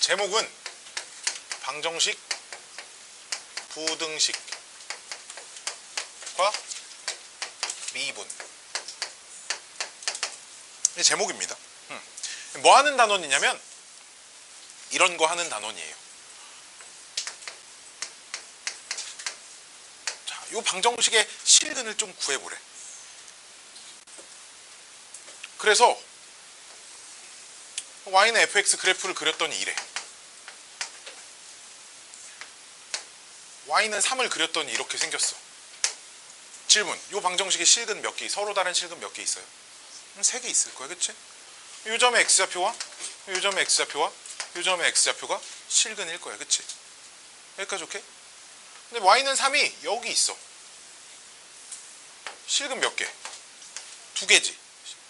제목은 방정식 부등식과 미분. 이게 제목입니다. 뭐 하는 단원이냐면 이런 거 하는 단원이에요. 자, 이 방정식의 실근을 좀 구해보래. 그래서 y는 fx 그래프를 그렸더니 이래. y는 3을 그렸더니 이렇게 생겼어. 질문, 이 방정식의 실근 몇 개, 서로 다른 실근 몇 개 있어요? 3개 있을 거야, 그치? 이 점의 x좌표와 이 점의 x좌표와 이 점의 x좌표가 실근일 거야, 그치? 여기까지 오케이? 근데 y는 3이 여기 있어. 실근 몇 개? 2개지.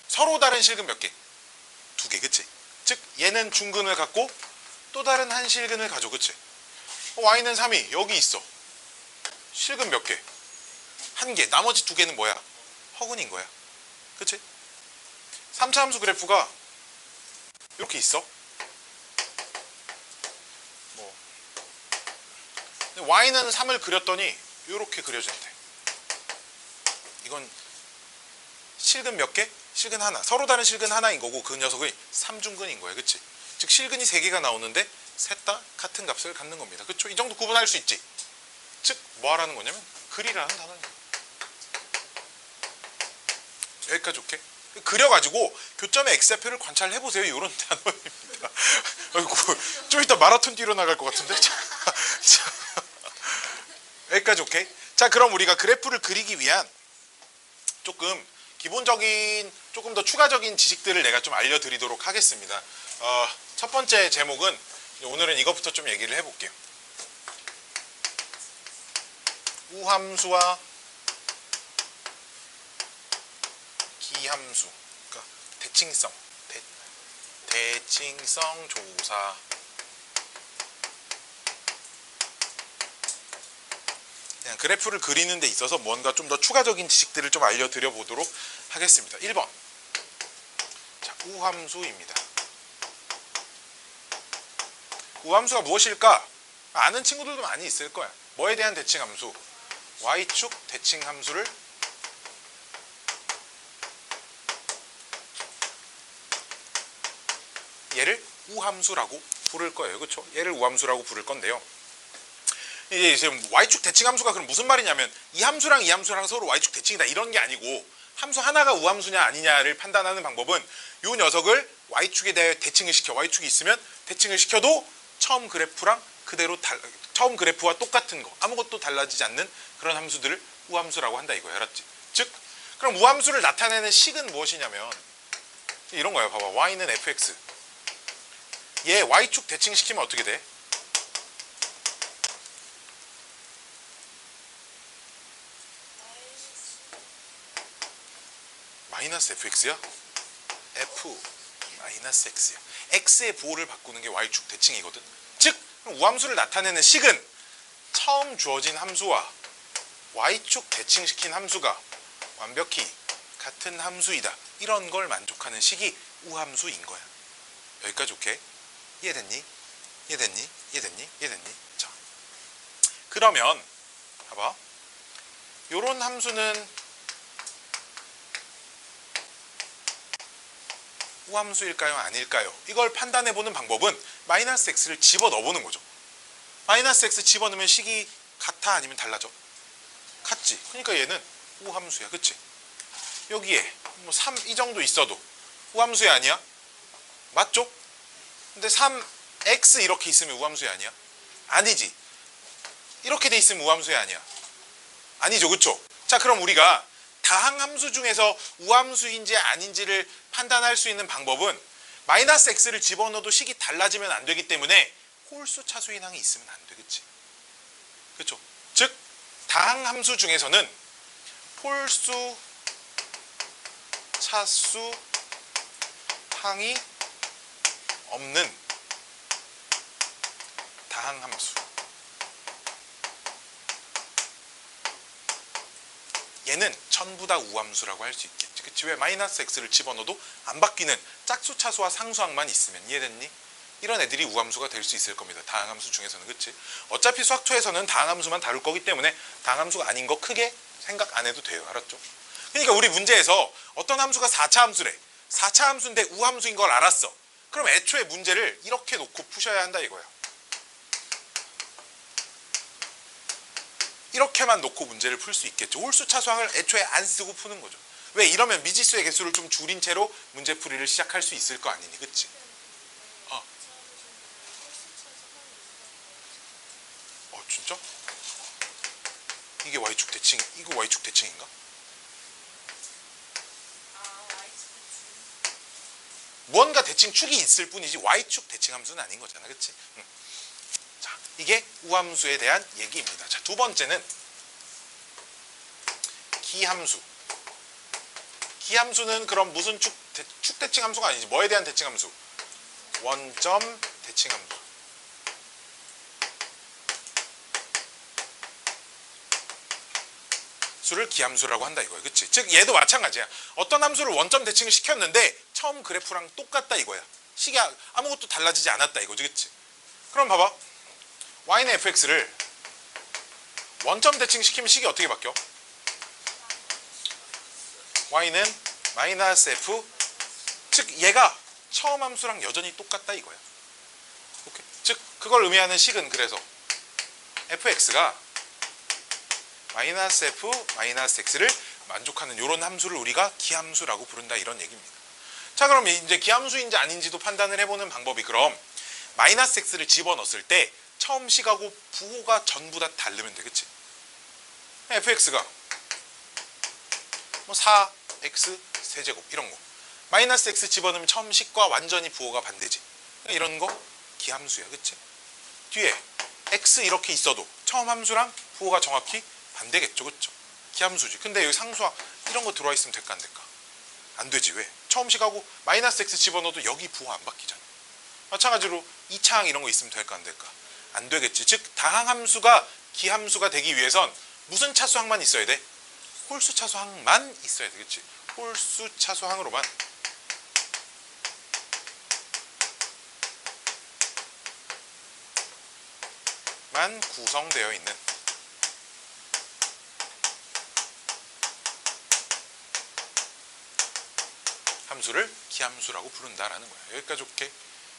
서로 다른 실근 몇 개? 2개, 그치? 즉 얘는 중근을 갖고 또 다른 한 실근을 가져, 그치? y는 3이 여기 있어. 실근 몇 개? 1개. 나머지 2개는 뭐야? 허근인 거야, 그치? 3차 함수 그래프가 이렇게 있어. y는 3을 그렸더니 이렇게 그려진대. 이건 실근 몇 개? 실근 하나. 서로 다른 실근 하나인 거고 그 녀석이 3중근인 거야, 그치? 즉 실근이 3개가 나오는데 셋 다 같은 값을 갖는 겁니다, 그쵸? 이 정도 구분할 수 있지? 즉 뭐 하라는 거냐면 그리라는 단어입니다. 여기까지 오케이? 그려가지고 교점의 x좌표를 관찰해보세요. 이런 단어입니다. 아이고, 좀 이따 마라톤 뛰러 나갈 것 같은데. 여기까지 오케이? 자, 그럼 우리가 그래프를 그리기 위한 조금 기본적인, 조금 더 추가적인 지식들을 내가 좀 알려드리도록 하겠습니다. 첫 번째 제목은, 오늘은 이것부터 좀 얘기를 해볼게요. 우함수와 기함수, 그러니까 대칭성 조사. 그냥 그래프를 그리는 데 있어서 뭔가 좀 더 추가적인 지식들을 좀 알려드려 보도록 하겠습니다. 1번. 자, 우함수입니다. 우함수가 무엇일까? 아는 친구들도 많이 있을 거야. 뭐에 대한 대칭함수? y축 대칭함수를 얘를 우함수라고 부를 거예요, 그렇죠? 얘를 우함수라고 부를 건데요. 이제 지금 y축 대칭함수가 그럼 무슨 말이냐면 이 함수랑 이 함수랑 서로 y축 대칭이다 이런 게 아니고 함수 하나가 우함수냐 아니냐를 판단하는 방법은 이 녀석을 y축에 대해 대칭을 시켜. y축이 있으면 대칭을 시켜도 처음 그래프랑 그대로 처음 그래프와 똑같은 거, 아무것도 달라지지 않는 그런 함수들을 우함수라고 한다 이거야, 알았지? 즉 그럼 우함수를 나타내는 식은 무엇이냐면 이런 거야. 봐봐, y는 fx, 얘 y축 대칭시키면 어떻게 돼? 마이너스 fx야? f 마이너스 x야. x의 부호를 바꾸는 게 y축 대칭이거든. 즉 우함수를 나타내는 식은 처음 주어진 함수와 y축 대칭시킨 함수가 완벽히 같은 함수이다, 이런 걸 만족하는 식이 우함수인 거야. 여기까지 오케이? 이해됐니? 이해됐니? 이해됐니? 이해됐니? 자, 그러면 봐봐, 요런 함수는 우함수일까요? 아닐까요? 이걸 판단해보는 방법은 마이너스 x를 집어넣어보는 거죠. 마이너스 x 집어넣으면 식이 같아 아니면 달라져? 같지. 그러니까 얘는 우함수야, 그치? 여기에 뭐 3 이 정도 있어도 우함수야 아니야? 맞죠? 근데 3x 이렇게 있으면 우함수야 아니야? 아니지. 이렇게 돼 있으면 우함수야 아니야? 아니죠, 그쵸? 자, 그럼 우리가 다항함수 중에서 우함수인지 아닌지를 판단할 수 있는 방법은 마이너스 x를 집어넣어도 식이 달라지면 안 되기 때문에 홀수 차수인 항이 있으면 안 되겠지, 그렇죠? 즉 다항함수 중에서는 홀수 차수 항이 없는 다항함수, 얘는 전부 다 우함수라고 할 수 있겠지, 그치? 왜? 마이너스 x를 집어넣어도 안 바뀌는 짝수 차수와 상수항만 있으면. 이해됐니? 이런 애들이 우함수가 될 수 있을 겁니다. 다항함수 중에서는. 그치? 어차피 수학2에서는 다항함수만 다룰 거기 때문에 다항함수가 아닌 거 크게 생각 안 해도 돼요. 알았죠? 그러니까 우리 문제에서 어떤 함수가 4차 함수래. 4차 함수인데 우함수인 걸 알았어. 그럼 애초에 문제를 이렇게 놓고 푸셔야 한다 이거야. 이렇게만 놓고 문제를 풀 수 있겠죠. 홀수 차수항을 애초에 안 쓰고 푸는 거죠. 왜? 이러면 미지수의 개수를 좀 줄인 채로 문제풀이를 시작할 수 있을 거 아니니. 그치? 진짜? 이게 Y축 대칭, 이거 Y축 대칭인가? 무언가 대칭 축이 있을 뿐이지 Y축 대칭 함수는 아닌 거잖아. 그치? 자, 이게 우함수에 대한 얘기입니다. 자, 두 번째는 기함수. 기함수는 그럼 무슨 축 대칭 함수가 아니지. 뭐에 대한 대칭 함수? 원점 대칭 함수. 수를 기함수라고 한다 이거야. 그치? 즉 얘도 마찬가지야. 어떤 함수를 원점 대칭을 시켰는데 처음 그래프랑 똑같다 이거야. 식이 아무것도 달라지지 않았다 이거지. 그치? 그럼 봐봐. y는 fx를 원점 대칭 시키면 식이 어떻게 바뀌어? y는 마이너스 f, 즉 얘가 처음 함수랑 여전히 똑같다 이거야. 오케이? 즉 그걸 의미하는 식은 그래서 fx가 마이너스 f, 마이너스 x를 만족하는 이런 함수를 우리가 기함수라고 부른다 이런 얘기입니다. 자, 그럼 이제 기함수인지 아닌지도 판단을 해보는 방법이, 그럼 마이너스 x를 집어넣었을 때 처음 식하고 부호가 전부 다 다르면 돼. 그치? fx가 뭐 4x 세제곱 이런 거, 마이너스 x 집어넣으면 처음 식과 완전히 부호가 반대지. 이런 거 기함수야. 그치? 뒤에 x 이렇게 있어도 처음 함수랑 부호가 정확히 반대겠죠. 그쵸? 기함수지. 근데 여기 상수항 이런 거 들어와 있으면 될까 안 될까? 안 되지. 왜? 처음 식하고 마이너스 x 집어넣어도 여기 부호 안 바뀌잖아. 마찬가지로 2차항 이런 거 있으면 될까 안 될까? 안 되겠지. 즉 다항함수가 기함수가 되기 위해선 무슨 차수항만 있어야 돼? 홀수 차수항만 있어야 돼. 그치? 홀수 차수항으로만 구성되어 있는 함수를 기함수라고 부른다라는 거야. 여기까지 오케이?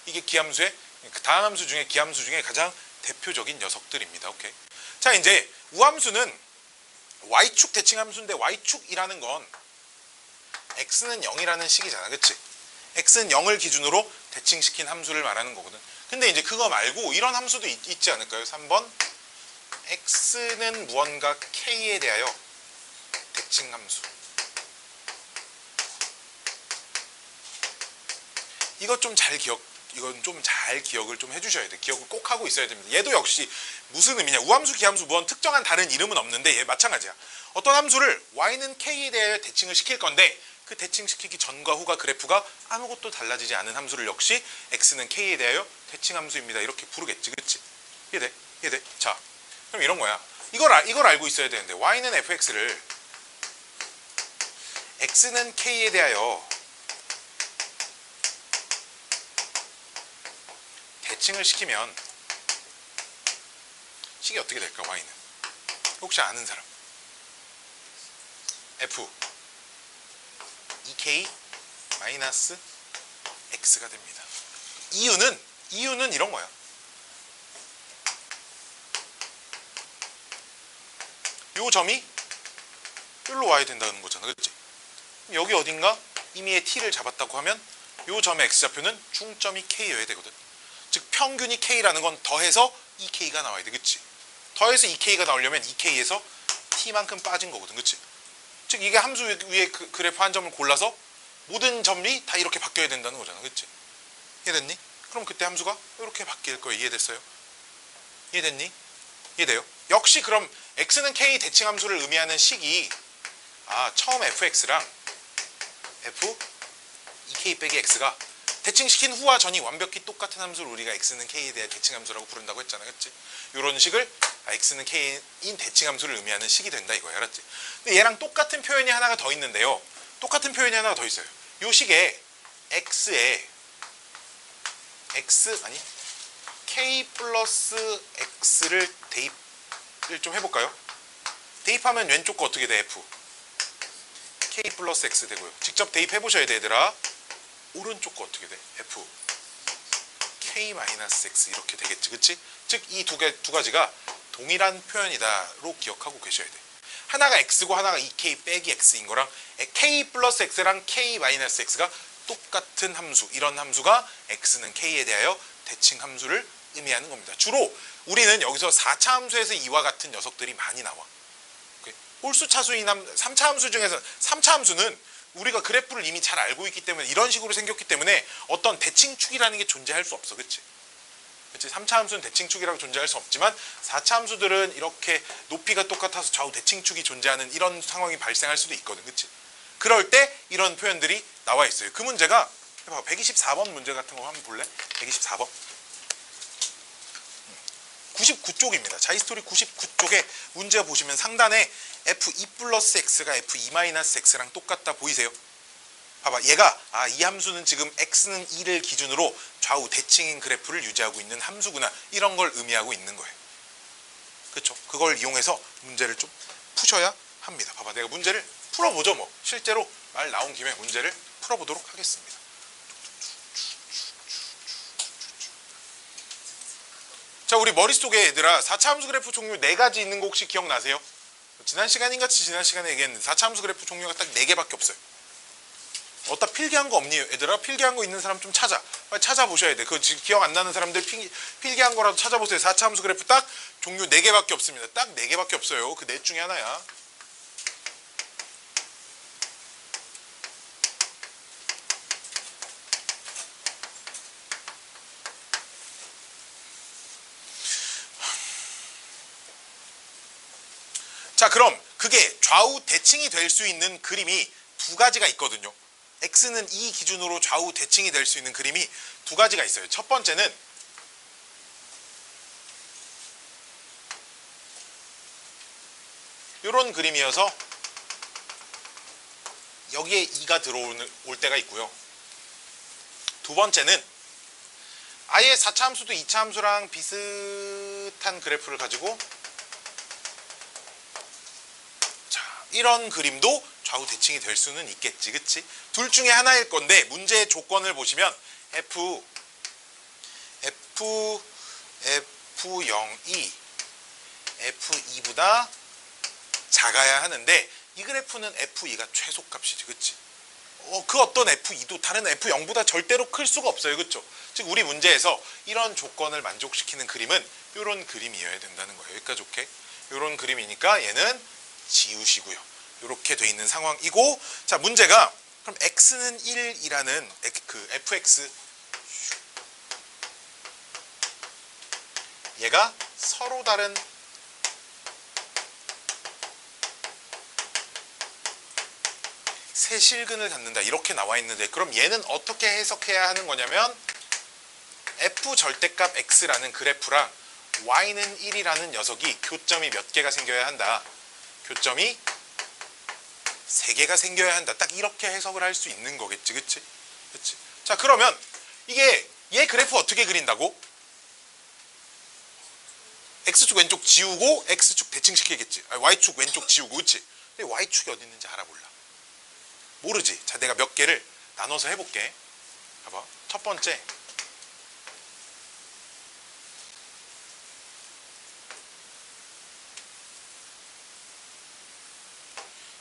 이게 기함수의 다항함수 중에 기함수 중에 가장 대표적인 녀석들입니다. 오케이? 자, 이제 우함수는 y축 대칭함수인데 y축이라는 건 x는 0이라는 식이잖아. 그치? x는 0을 기준으로 대칭시킨 함수를 말하는 거거든. 근데 이제 그거 말고 이런 함수도 있지 않을까요? 3번 x는 무언가 k에 대하여 대칭함수. 이건 좀 잘 기억을 좀 해주셔야 돼. 기억을 꼭 하고 있어야 됩니다. 얘도 역시 무슨 의미냐? 우함수, 기함수, 무언 특정한 다른 이름은 없는데 얘 마찬가지야. 어떤 함수를 y는 k에 대해 대칭을 시킬 건데 그 대칭시키기 전과 후가 그래프가 아무것도 달라지지 않은 함수를 역시 x는 k에 대하여 대칭함수입니다. 이렇게 부르겠지. 그치? 이해돼? 이해돼? 자, 그럼 이런 거야. 이걸 알고 있어야 되는데 y는 fx를 x는 k에 대하여 대칭을 시키면 식이 어떻게 될까? y는 혹시 아는 사람? f 2k 마이너스 x가 됩니다. 이유는 이런 거야. 요 점이 여기로 와야 된다는 거잖아. 그치? 여기 어딘가 임의의 t를 잡았다고 하면 요 점의 x좌표는 중점이 k여야 되거든. 즉 평균이 k라는 건 더해서 2k가 나와야 돼. 그치? 더해서 2k가 나오려면 2k에서 t만큼 빠진 거거든. 그치? 즉 이게 함수 위에 그래프 한 점을 골라서 모든 점이 다 이렇게 바뀌어야 된다는 거잖아. 그치? 이해됐니? 그럼 그때 함수가 이렇게 바뀔 거예요. 이해됐어요? 이해됐니? 이해돼요? 역시 그럼 x는 k 대칭 함수를 의미하는 식이 처음 fx랑 f 2k 빼기 x가 대칭시킨 후와 전이 완벽히 똑같은 함수를 우리가 x는 k에 대한 대칭함수라고 부른다고 했잖아. 그치? 이런 식을 x는 k인 대칭함수를 의미하는 식이 된다 이거야. 알았지? 근데 얘랑 똑같은 표현이 하나가 더 있는데요. 똑같은 표현이 하나가 더 있어요. 이 식에 x에 x 아니 k 플러스 x를 대입을 좀 해볼까요? 대입하면 왼쪽 거 어떻게 돼? f k 플러스 x 되고요. 직접 대입해보셔야 돼 얘들아. 오른쪽 거 어떻게 돼? f k 마이너스 x 이렇게 되겠지, 그치? 즉 이 두 가지가 동일한 표현이다로 기억하고 계셔야 돼. 하나가 x고 하나가 2k 빼기 x인 거랑 k 플러스 x랑 k 마이너스 x가 똑같은 함수, 이런 함수가 x는 k에 대하여 대칭 함수를 의미하는 겁니다. 주로 우리는 여기서 4차 함수에서 이와 같은 녀석들이 많이 나와. 홀수 차수인 3차 함수 중에서 3차 함수는 우리가 그래프를 이미 잘 알고 있기 때문에 이런 식으로 생겼기 때문에 어떤 대칭축이라는 게 존재할 수 없어. 그치? 그치? 3차 함수는 대칭축이라고 존재할 수 없지만 4차 함수들은 이렇게 높이가 똑같아서 좌우 대칭축이 존재하는 이런 상황이 발생할 수도 있거든. 그치? 그럴 때 이런 표현들이 나와 있어요. 그 문제가 124번 문제 같은 거 한번 볼래? 124번 99쪽입니다. 자이스토리 99쪽에 문제 보시면 상단에 f2 플러스 x가 f2 마이너스 x랑 똑같다 보이세요? 봐봐, 얘가 이 함수는 지금 x는 2를 기준으로 좌우 대칭인 그래프를 유지하고 있는 함수구나, 이런 걸 의미하고 있는 거예요. 그렇죠? 그걸 이용해서 문제를 좀 푸셔야 합니다. 봐봐, 내가 문제를 풀어보죠. 뭐 실제로 말 나온 김에 문제를 풀어보도록 하겠습니다. 자, 우리 머릿속에 얘들아 4차 함수 그래프 종류 4가지 있는 거 혹시 기억나세요? 지난 시간에 얘기했는데 4차 함수 그래프 종류가 딱 4개밖에 없어요. 어디다 필기한 거 없니? 얘들아 필기한 거 있는 사람 좀 찾아. 빨리 찾아보셔야 돼. 그거 지금 기억 안 나는 사람들 필기한 거라도 찾아보세요. 4차 함수 그래프 딱 종류 4개밖에 없습니다. 딱 4개밖에 없어요. 그 넷 중에 하나야. 자, 그럼 그게 좌우 대칭이 될 수 있는 그림이 2가지가 있거든요. x는 2 기준으로 좌우 대칭이 될 수 있는 그림이 2가지가 있어요. 첫 번째는 이런 그림이어서 여기에 2가 들어올 때가 있고요. 두 번째는 아예 4차 함수도 2차 함수랑 비슷한 그래프를 가지고 이런 그림도 좌우 대칭이 될 수는 있겠지, 그치? 둘 중에 하나일 건데 문제의 조건을 보시면 F0이 F2보다 작아야 하는데 이 그래프는 F2가 최소값이지, 그치? 그 어떤 F2도 다른 F0보다 절대로 클 수가 없어요, 그쵸? 즉 우리 문제에서 이런 조건을 만족시키는 그림은 이런 그림이어야 된다는 거예요. 여기까지 오케이? 이런 그림이니까 얘는 지우시고요. 이렇게 돼 있는 상황이고, 자, 문제가 그럼 x는 1이라는 그 fx, 얘가 서로 다른 세 실근을 갖는다, 이렇게 나와 있는데 그럼 얘는 어떻게 해석해야 하는 거냐면 f 절대값 x라는 그래프랑 y는 1이라는 녀석이 교점이 몇 개가 생겨야 한다. 교점이 3개가 생겨야 한다. 딱 이렇게 해석을 할 수 있는 거겠지, 그치? 그치? 자, 그러면 이게 얘 그래프 어떻게 그린다고? x축 왼쪽 지우고 x축 대칭시키겠지. y축 왼쪽 지우고, 그치? 근데 y축이 어디 있는지 알아, 몰라? 모르지? 자, 내가 몇 개를 나눠서 해볼게. 봐봐. 첫 번째,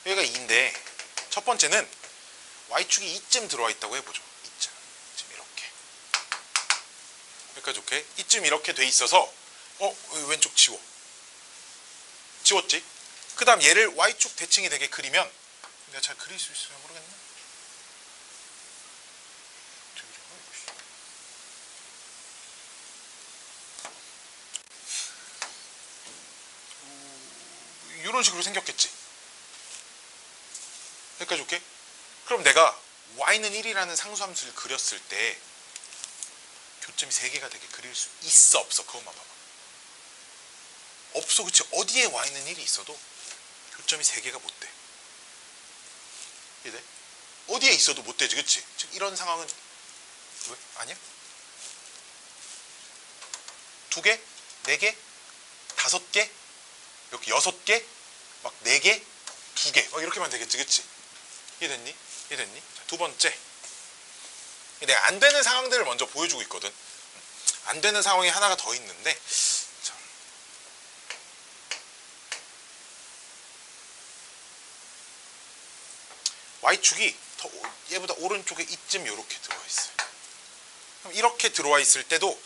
여기가 2인데 첫 번째는 y축이 2쯤 들어와 있다고 해보죠. 2쯤 이렇게. 여기까지 오케이? 2쯤 이렇게 돼 있어서 왼쪽 지웠지? 그 다음 얘를 y축 대칭이 되게 그리면, 내가 잘 그릴 수 있으면 모르겠네. 이런 식으로 생겼겠지? 여기까지 오케이? 그럼 내가 y는 1이라는 상수함수를 그렸을 때 교점이 3개가 되게 그릴 수 있어, 없어? 그것만 봐봐. 없어, 그치? 어디에 y는 1이 있어도 교점이 3개가 못 돼. 이해돼? 어디에 있어도 못 되지, 그치? 즉 이런 상황은 왜? 아니야? 2개, 4개, 5개, 이렇게 6개, 막 4개, 2개, 막 이렇게만 되겠지, 그치? 이해됐니? 이해됐니? 자, 두 번째. 내가 안 되는 상황들을 먼저 보여주고 있거든. 안 되는 상황이 하나가 더 있는데, 자. Y축이 더 얘보다 오른쪽에 이쯤 이렇게 들어와 있어요. 그럼 이렇게 들어와 있을 때도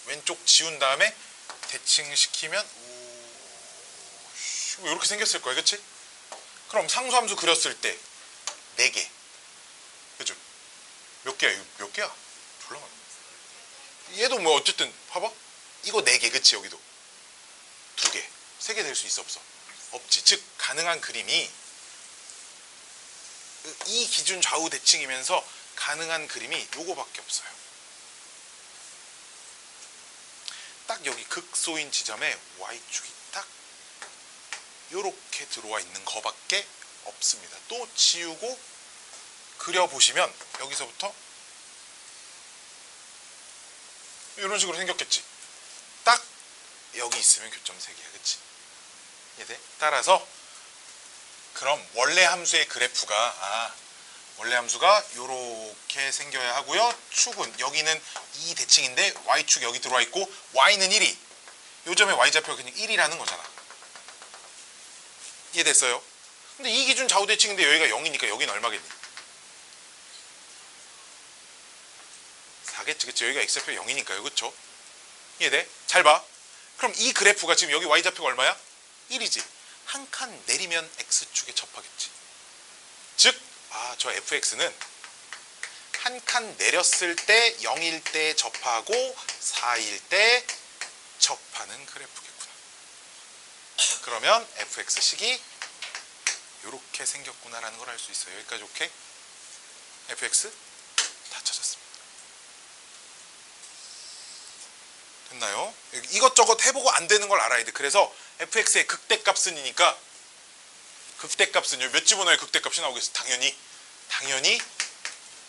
왼쪽 지운 다음에 대칭시키면 이렇게 생겼을 거야, 그치? 그럼 상수함수 그렸을 때 4개, 그죠? 몇 개야? 몇 개야? 졸라 많아. 얘도 뭐 어쨌든 봐봐, 이거 4개, 그치? 여기도 2개, 3개 될 수 있어, 없어? 없지. 즉 가능한 그림이 이 기준 좌우 대칭이면서 가능한 그림이 요거밖에 없어요. 딱 여기 극소인 지점에 Y축이 딱 요렇게 들어와 있는 거밖에 없습니다. 또 지우고 그려보시면 여기서부터 이런 식으로 생겼겠지. 딱 여기 있으면 교점 3개야, 그치? 이해돼? 따라서 그럼 원래 함수의 그래프가 원래 함수가 요렇게 생겨야 하고요. 축은 여기는 2 대칭인데 Y축 여기 들어와 있고 Y는 1이, 요 점에 Y좌표가 그냥 1이라는 거잖아. 이해됐어요? 근데 이 기준 좌우 대칭인데 여기가 0이니까 여기는 얼마겠니? 4겠지, 그치? 여기가 X좌표 0이니까요, 그쵸? 이해돼? 잘 봐. 그럼 이 그래프가 지금 여기 Y좌표가 얼마야? 1이지. 한 칸 내리면 X축에 접하겠지. 즉, 저 fx는 한 칸 내렸을 때 0일 때 접하고 4일 때 접하는 그래프겠구나. 그러면 fx식이 이렇게 생겼구나라는 걸 알 수 있어요. 여기까지 오케이? fx 다 찾았습니다. 됐나요? 이것저것 해보고 안 되는 걸 알아야 돼. 그래서 fx의 극대값은이니까, 극대값은 여기 몇 집어넣어야 극대값이 나오겠어? 당연히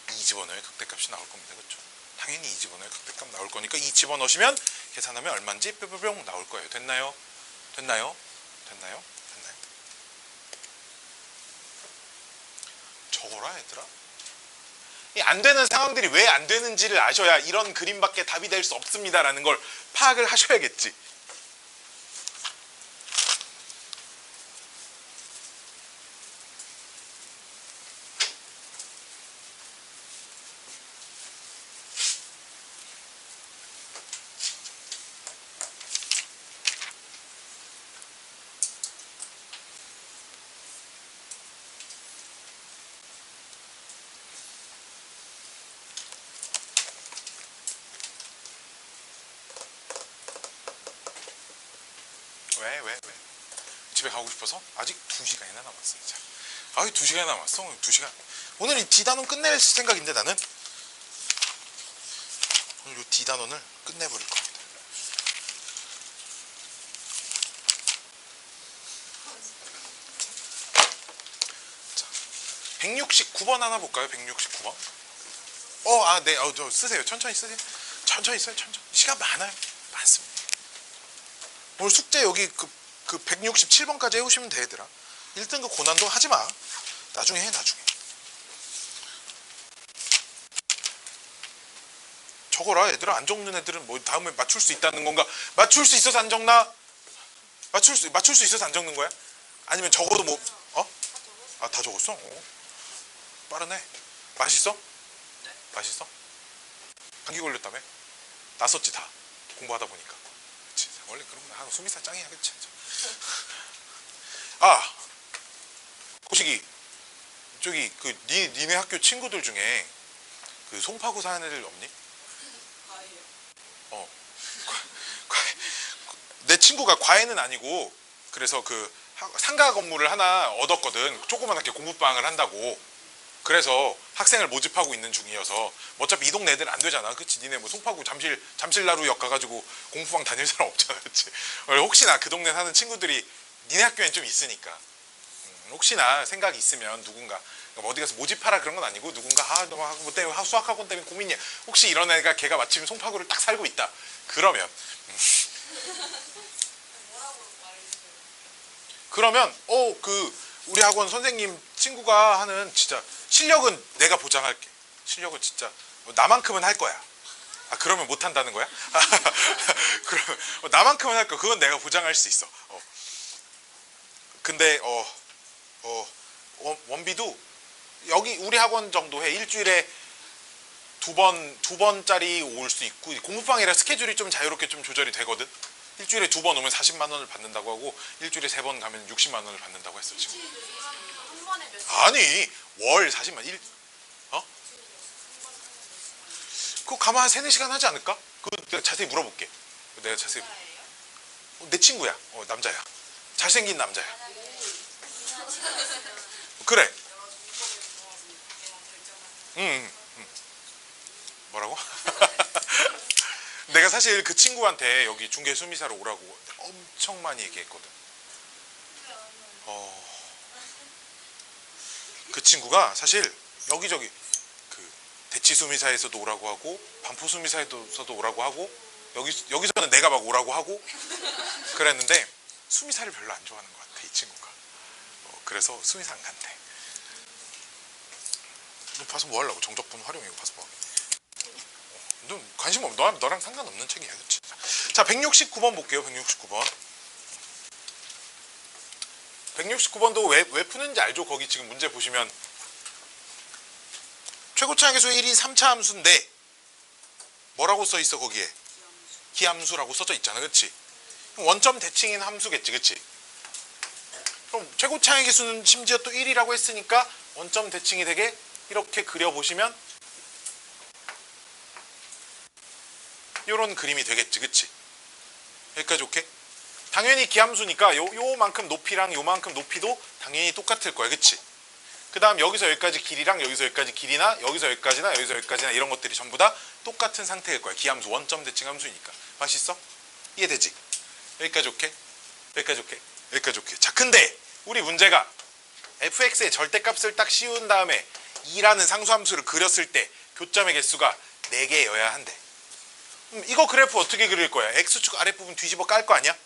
2 집어넣어야 극대값이 나올 겁니다. 그렇죠? 당연히 2 집어넣어야 극대값 나올 거니까 2 집어넣으시면 계산하면 얼마인지 뿅뿅뿅 나올 거예요. 됐나요? 됐나요? 됐나요? 됐나요? 저거라 얘들아. 이 안 되는 상황들이 왜 안 되는지를 아셔야 이런 그림밖에 답이 될 수 없습니다라는 걸 파악을 하셔야겠지. 왜? 집에 가고 싶어서? 아직 2시간이나 남았어. 이제. 2시간이 남았어. 2시간. 오늘 이 D단원 끝낼 생각인데 나는 오늘 이 D단원을 끝내버릴 겁니다. 자, 169번 하나 볼까요? 169번. 네. 저 쓰세요. 천천히 쓰세요. 천천히 써요. 천천히. 시간 많아요. 많습니다. 오늘 숙제 여기 그 167번까지 해오시면 돼, 얘들아. 1등급 고난도 하지 마. 나중에 해, 나중에. 적어라, 얘들아. 안 적는 애들은 뭐 다음에 맞출 수 있다는 건가? 맞출 수 있어서 안 적나? 맞출 수 있어서 안 적는 거야? 아니면 적어도 뭐, 다 적었어? 빠르네. 맛있어? 맛있어? 감기 걸렸다며? 낫었지, 다. 공부하다 보니까. 그치. 원래 그런 거 수미사 짱이야, 그치? 고식이 저기 니네 학교 친구들 중에 그 송파구 사는 애들 없니? 내 친구가 과외는 아니고 그래서 그 상가 건물을 하나 얻었거든. 조그만하게 공부방을 한다고. 그래서 학생을 모집하고 있는 중이어서 뭐 어차피 이 동네 애들 안 되잖아, 그치? 니네 뭐 송파구 잠실나루역 가가지고 공부방 다닐 사람 없잖아, 그치? 혹시나 그 동네 사는 친구들이 니네 학교엔 좀 있으니까 혹시나 생각이 있으면 누군가 그러니까 어디 가서 모집하라 그런 건 아니고 누군가 뭐 때문에 수학학원 때문에 고민이야. 혹시 이런 애가 걔가 마침 송파구를 딱 살고 있다. 그러면 그 우리 학원 선생님 친구가 하는 진짜 실력은 내가 보장할게. 실력은 진짜 나만큼은 할 거야. 아 그러면 못 한다는 거야? 그러면 나만큼은 할 거야. 그건 내가 보장할 수 있어. 근데 원비도 여기 우리 학원 정도 해. 일주일에 두 번짜리 올 수 있고 공부방이라 스케줄이 좀 자유롭게 좀 조절이 되거든. 일주일에 2번 오면 40만 원을 받는다고 하고 일주일에 3번 가면 60만 원을 받는다고 했어 지금. 한 번에 몇 아니 월 40만 그거 가만 한 3-4시간 하지 않을까? 그거 내가 자세히 물어볼게. 내가 자세히 내 친구야. 남자야. 잘생긴 남자야. 그래. 뭐라고? 내가 사실 그 친구한테 여기 중개수미사로 오라고 엄청 많이 얘기했거든. 그 친구가 사실 여기저기 그 대치수미사에서도 오라고 하고 반포수미사에서도 오라고 하고 여기서는 내가 막 오라고 하고 그랬는데 수미사를 별로 안 좋아하는 것 같아 이 친구가. 그래서 수미사 안 간대. 너 봐서 뭐 하려고? 정적분 활용이고 봐서 뭐 하게. 너 관심 없어. 너랑 상관없는 책이야. 그치? 자 169번 볼게요. 169번. 169번도 왜 푸는지 알죠? 거기 지금 문제 보시면 최고차항계수 1이 3차 함수인데 뭐라고 써 있어 거기에? 기함수라고 써져 있잖아. 그치? 원점 대칭인 함수겠지. 그치? 그럼 최고차항의 계수는 심지어 또 1이라고 했으니까 원점 대칭이 되게 이렇게 그려보시면 이런 그림이 되겠지. 그치? 여기까지 오케이? 당연히 기함수니까 요만큼 높이랑 요만큼 높이도 당연히 똑같을 거야. 그치? 그 다음 여기서 여기까지 길이랑 여기서 여기까지 길이나 여기서 여기까지나 여기서 여기까지나 이런 것들이 전부 다 똑같은 상태일 거야. 기함수 원점 대칭 함수니까. 맛있어? 이해되지? 여기까지 오케이? 여기까지 오케이? 여기까지 오케이. 자 근데 우리 문제가 fx의 절대값을 딱 씌운 다음에 2라는 상수함수를 그렸을 때 교점의 개수가 4개여야 한대. 이거 그래프 어떻게 그릴 거야? x축 아랫부분 뒤집어 깔 거 아니야?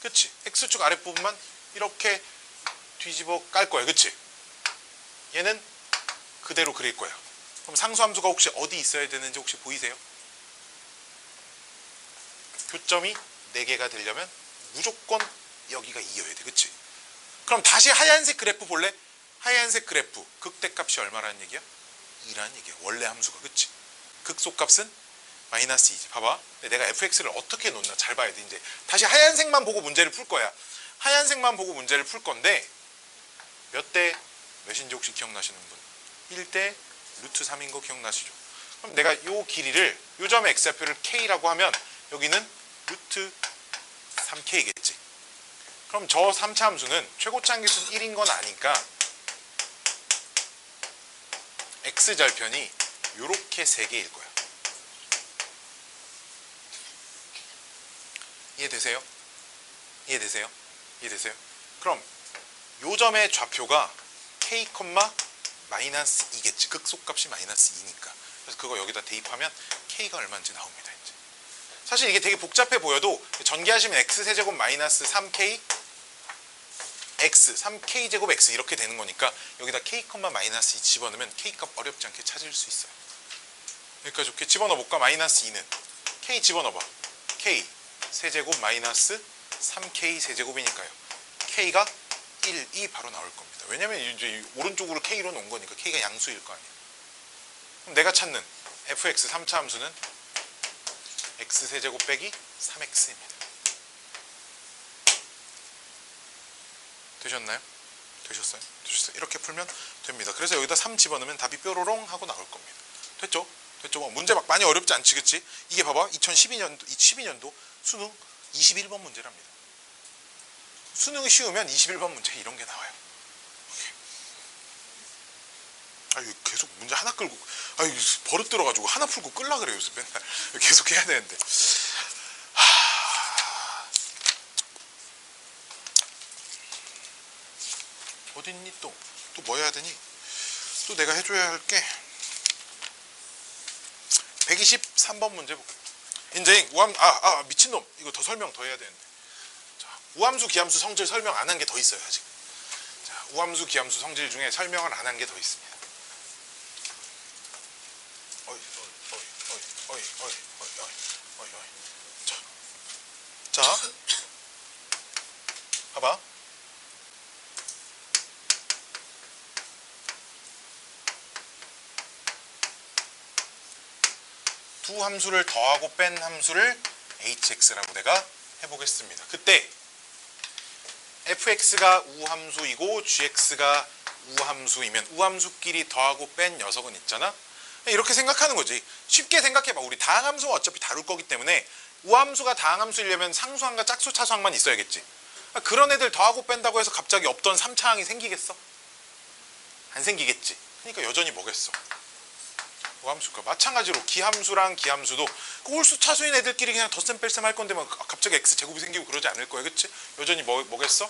그치? x축 아랫부분만 이렇게 뒤집어 깔 거야. 그치? 얘는 그대로 그릴 거야. 그럼 상수함수가 혹시 어디 있어야 되는지 혹시 보이세요? 교점이 4개가 되려면 무조건 여기가 2여야 돼. 그치? 그럼 다시 하얀색 그래프 볼래? 하얀색 그래프 극대값이 얼마라는 얘기야? 2라는 얘기야. 원래 함수가. 그치? 극소값은 마이너스 2지. 봐봐. 내가 fx를 어떻게 놓나 잘 봐야 돼. 이제 다시 하얀색만 보고 문제를 풀 거야. 하얀색만 보고 문제를 풀 건데 몇 대 몇인지 혹시 기억나시는 분? 1대 루트 3인 거 기억나시죠? 그럼 내가 요 길이를 요 점의 x좌표를 k라고 하면 여기는 루트 3k겠지. 그럼 저 3차 함수는 최고차 함수는 1인 건 아니까 x절편이 요렇게 3개일 거야. 이해되세요? 이해되세요? 이해되세요? 그럼 요 점의 좌표가 k, 마이너스 2겠지. 극소값이 마이너스 2니까. 그래서 그거 여기다 대입하면 k가 얼마인지 나옵니다. 이제. 사실 이게 되게 복잡해 보여도 전개하시면 x세제곱 마이너스 3k x, 3k 제곱 x 이렇게 되는 거니까 여기다 k, 마이너스 2 집어넣으면 k값 어렵지 않게 찾을 수 있어요. 여기까지 이렇게 집어넣어 볼까? 마이너스 2는 k 집어넣어봐. k 세제곱 마이너스 3k 세제곱이니까요. k가 1, 2 바로 나올 겁니다. 왜냐면 이제 오른쪽으로 k로 놓은 거니까 k가 양수일 거 아니에요. 그럼 내가 찾는 fx 3차 함수는 x 세제곱 빼기 3x입니다. 되셨나요? 되셨어요? 되셨어요? 이렇게 풀면 됩니다. 그래서 여기다 3 집어넣으면 답이 뾰로롱 하고 나올 겁니다. 됐죠? 됐죠? 문제 막 많이 어렵지 않지, 그치? 이게 봐봐. 2012년도 수능 21번 문제랍니다. 수능이 쉬우면 21번 문제 이런 게 나와요. 아유, 계속 문제 하나 끌고, 아유, 버릇 들어가지고 하나 풀고 끌라 그래요, 요새 맨날. 계속 해야 되는데. 어딨니 또? 또 뭐 해야 되니? 또 내가 해줘야 할 게 123번 문제 볼게요. 이제 미친놈, 이거 더 설명 더 해야 되는데. 자, 우함수 기함수 성질 설명 안 한 게 더 있어요 아직. 자, 우함수 기함수 성질 중에 설명을 안 한 게 더 있습니다. 자, 봐봐. 두 함수를 더하고 뺀 함수를 hx라고 내가 해보겠습니다. 그때 fx가 우함수이고 gx가 우함수이면 우함수끼리 더하고 뺀 녀석은 있잖아. 이렇게 생각하는 거지. 쉽게 생각해봐. 우리 다항함수가 어차피 다룰 거기 때문에 우함수가 다항함수이려면 상수항과 짝수 차수항만 있어야겠지. 그런 애들 더하고 뺀다고 해서 갑자기 없던 3차항이 생기겠어? 안 생기겠지. 그러니까 여전히 뭐겠어? 우함수가 마찬가지로 기함수랑 기함수도 그 홀수 차수인 애들끼리 그냥 덧셈 뺄셈 할 건데 막 갑자기 x제곱이 생기고 그러지 않을 거야. 그치? 여전히 뭐겠어?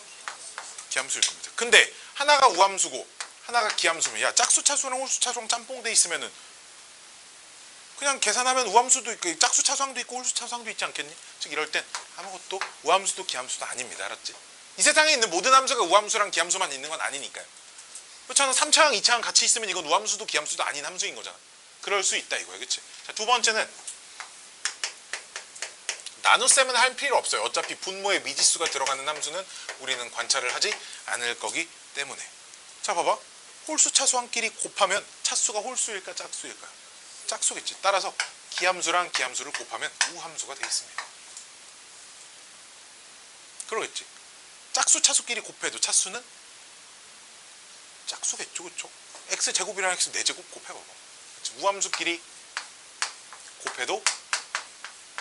기함수일 겁니다. 근데 하나가 우함수고 하나가 기함수면 야 짝수 차수랑 홀수 차수랑 짬뽕 돼 있으면은 그냥 계산하면 우함수도 있고 짝수 차수항도 있고 홀수 차수항도 있지 않겠니? 즉 이럴 땐 아무것도 우함수도 기함수도 아닙니다. 알았지? 이 세상에 있는 모든 함수가 우함수랑 기함수만 있는 건 아니니까요. 그렇잖아. 3차항, 2차항 같이 있으면 이건 우함수도 기함수도 아닌 함수인 거잖아. 그럴 수 있다 이거야. 그치? 자, 두 번째는 나눗셈은 할 필요 없어요. 어차피 분모에 미지수가 들어가는 함수는 우리는 관찰을 하지 않을 거기 때문에. 자, 봐봐. 홀수 차수항끼리 곱하면 차수가 홀수일까 짝수일까요? 짝수겠지. 따라서 기함수랑 기함수를 곱하면 우함수가 돼 있습니다. 그러겠지. 짝수 차수끼리 곱해도 차수는 짝수겠죠. 그쵸? x제곱이랑 x 4제곱 곱해봐봐. 우함수끼리 곱해도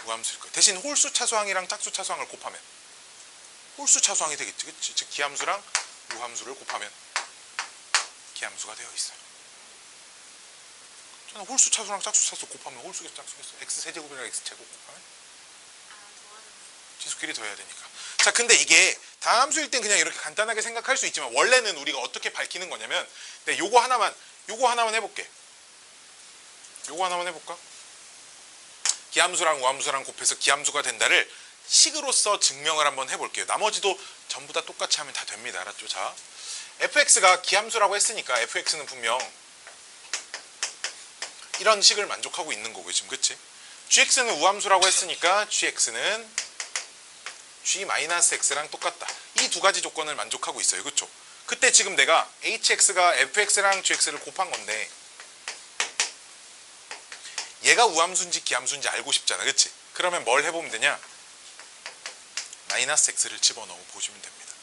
우함수일 거야. 대신 홀수 차수항이랑 짝수 차수항을 곱하면 홀수 차수항이 되겠지. 그치? 즉 기함수랑 우함수를 곱하면 기함수가 되어 있어요. 저는 홀수 차수랑 짝수 차수 곱하면 홀수겠어 짝수겠어. x세제곱이랑 x제곱 곱하면 지수끼리 더해야 되니까. 자, 근데 이게 다함수일 땐 그냥 이렇게 간단하게 생각할 수 있지만 원래는 우리가 어떻게 밝히는 거냐면 요거 하나만 해볼게. 요거 하나만 해볼까? 기함수랑 우함수랑 곱해서 기함수가 된다를 식으로서 증명을 한번 해볼게요. 나머지도 전부 다 똑같이 하면 다 됩니다. 알았죠? 자, fx가 기함수라고 했으니까 fx는 분명 이런 식을 만족하고 있는 거고요. 지금 그치? gx는 우함수라고 했으니까 gx는 g-x랑 똑같다. 이 두 가지 조건을 만족하고 있어요. 그쵸? 그때 지금 내가 hx가 fx랑 gx를 곱한 건데 얘가 우함수인지 기함수인지 알고 싶잖아. 그치? 그러면 뭘 해보면 되냐? 마이너스 x를 집어넣어 보시면 됩니다.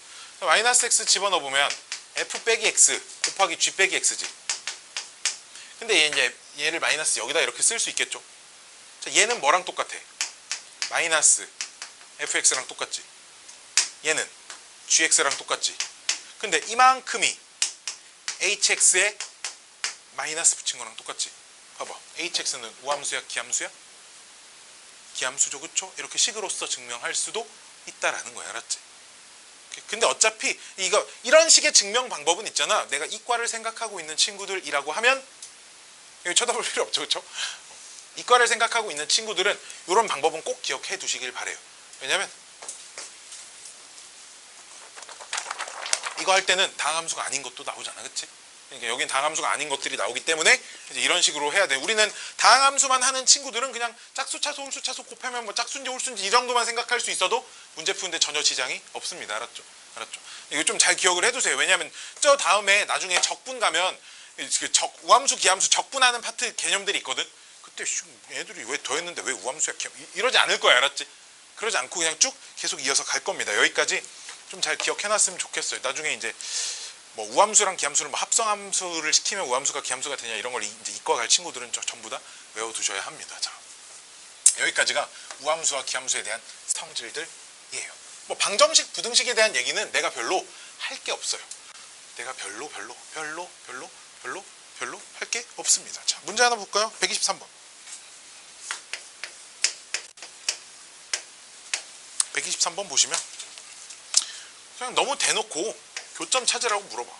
마이너스 x 집어넣어 보면 f 빼기 x 곱하기 g 빼기 x지. 근데 얘를 마이너스 여기다 이렇게 쓸 수 있겠죠? 자, 얘는 뭐랑 똑같아? 마이너스 fx랑 똑같지. 얘는 gx랑 똑같지. 근데 이만큼이 hx에 마이너스 붙인 거랑 똑같지. 봐봐. hx는 우함수야 기함수야? 기함수죠. 그쵸? 이렇게 식으로서 증명할 수도 있다라는 거야. 알았지? 근데 어차피 이런 식의 증명 방법은 있잖아. 내가 이과를 생각하고 있는 친구들이라고 하면 여기 쳐다볼 필요 없죠. 그쵸? 이과를 생각하고 있는 친구들은 이런 방법은 꼭 기억해 두시길 바래요. 왜냐면 이거 할 때는 다항함수가 아닌 것도 나오잖아. 그치? 그러니까 여긴 다항함수가 아닌 것들이 나오기 때문에 이제 이런 식으로 해야 돼. 우리는 다항함수만 하는 친구들은 그냥 짝수, 차수, 홀수, 차수 곱하면 뭐 짝수인지 홀수인지 이 정도만 생각할 수 있어도 문제 푸는데 전혀 지장이 없습니다. 알았죠? 알았죠? 이거 좀 잘 기억을 해두세요. 왜냐하면 저 다음에 나중에 적분 가면 우함수, 기함수 적분하는 파트 개념들이 있거든. 그때 얘들이 왜 더했는데 왜 우함수야 기함 이러지 않을 거야. 알았지? 그러지 않고 그냥 쭉 계속 이어서 갈 겁니다. 여기까지 좀 잘 기억해놨으면 좋겠어요. 나중에 이제 뭐 우함수랑 기함수를 뭐 합성함수를 시키면 우함수가 기함수가 되냐 이런 걸 이제 이과 갈 친구들은 전부 다 외워두셔야 합니다. 자, 여기까지가 우함수와 기함수에 대한 성질들이에요. 뭐 방정식, 부등식에 대한 얘기는 내가 별로 할 게 없어요. 내가 별로 할 게 없습니다. 자, 문제 하나 볼까요? 123번. 123번 보시면 그냥 너무 대놓고 교점 찾으라고 물어봐.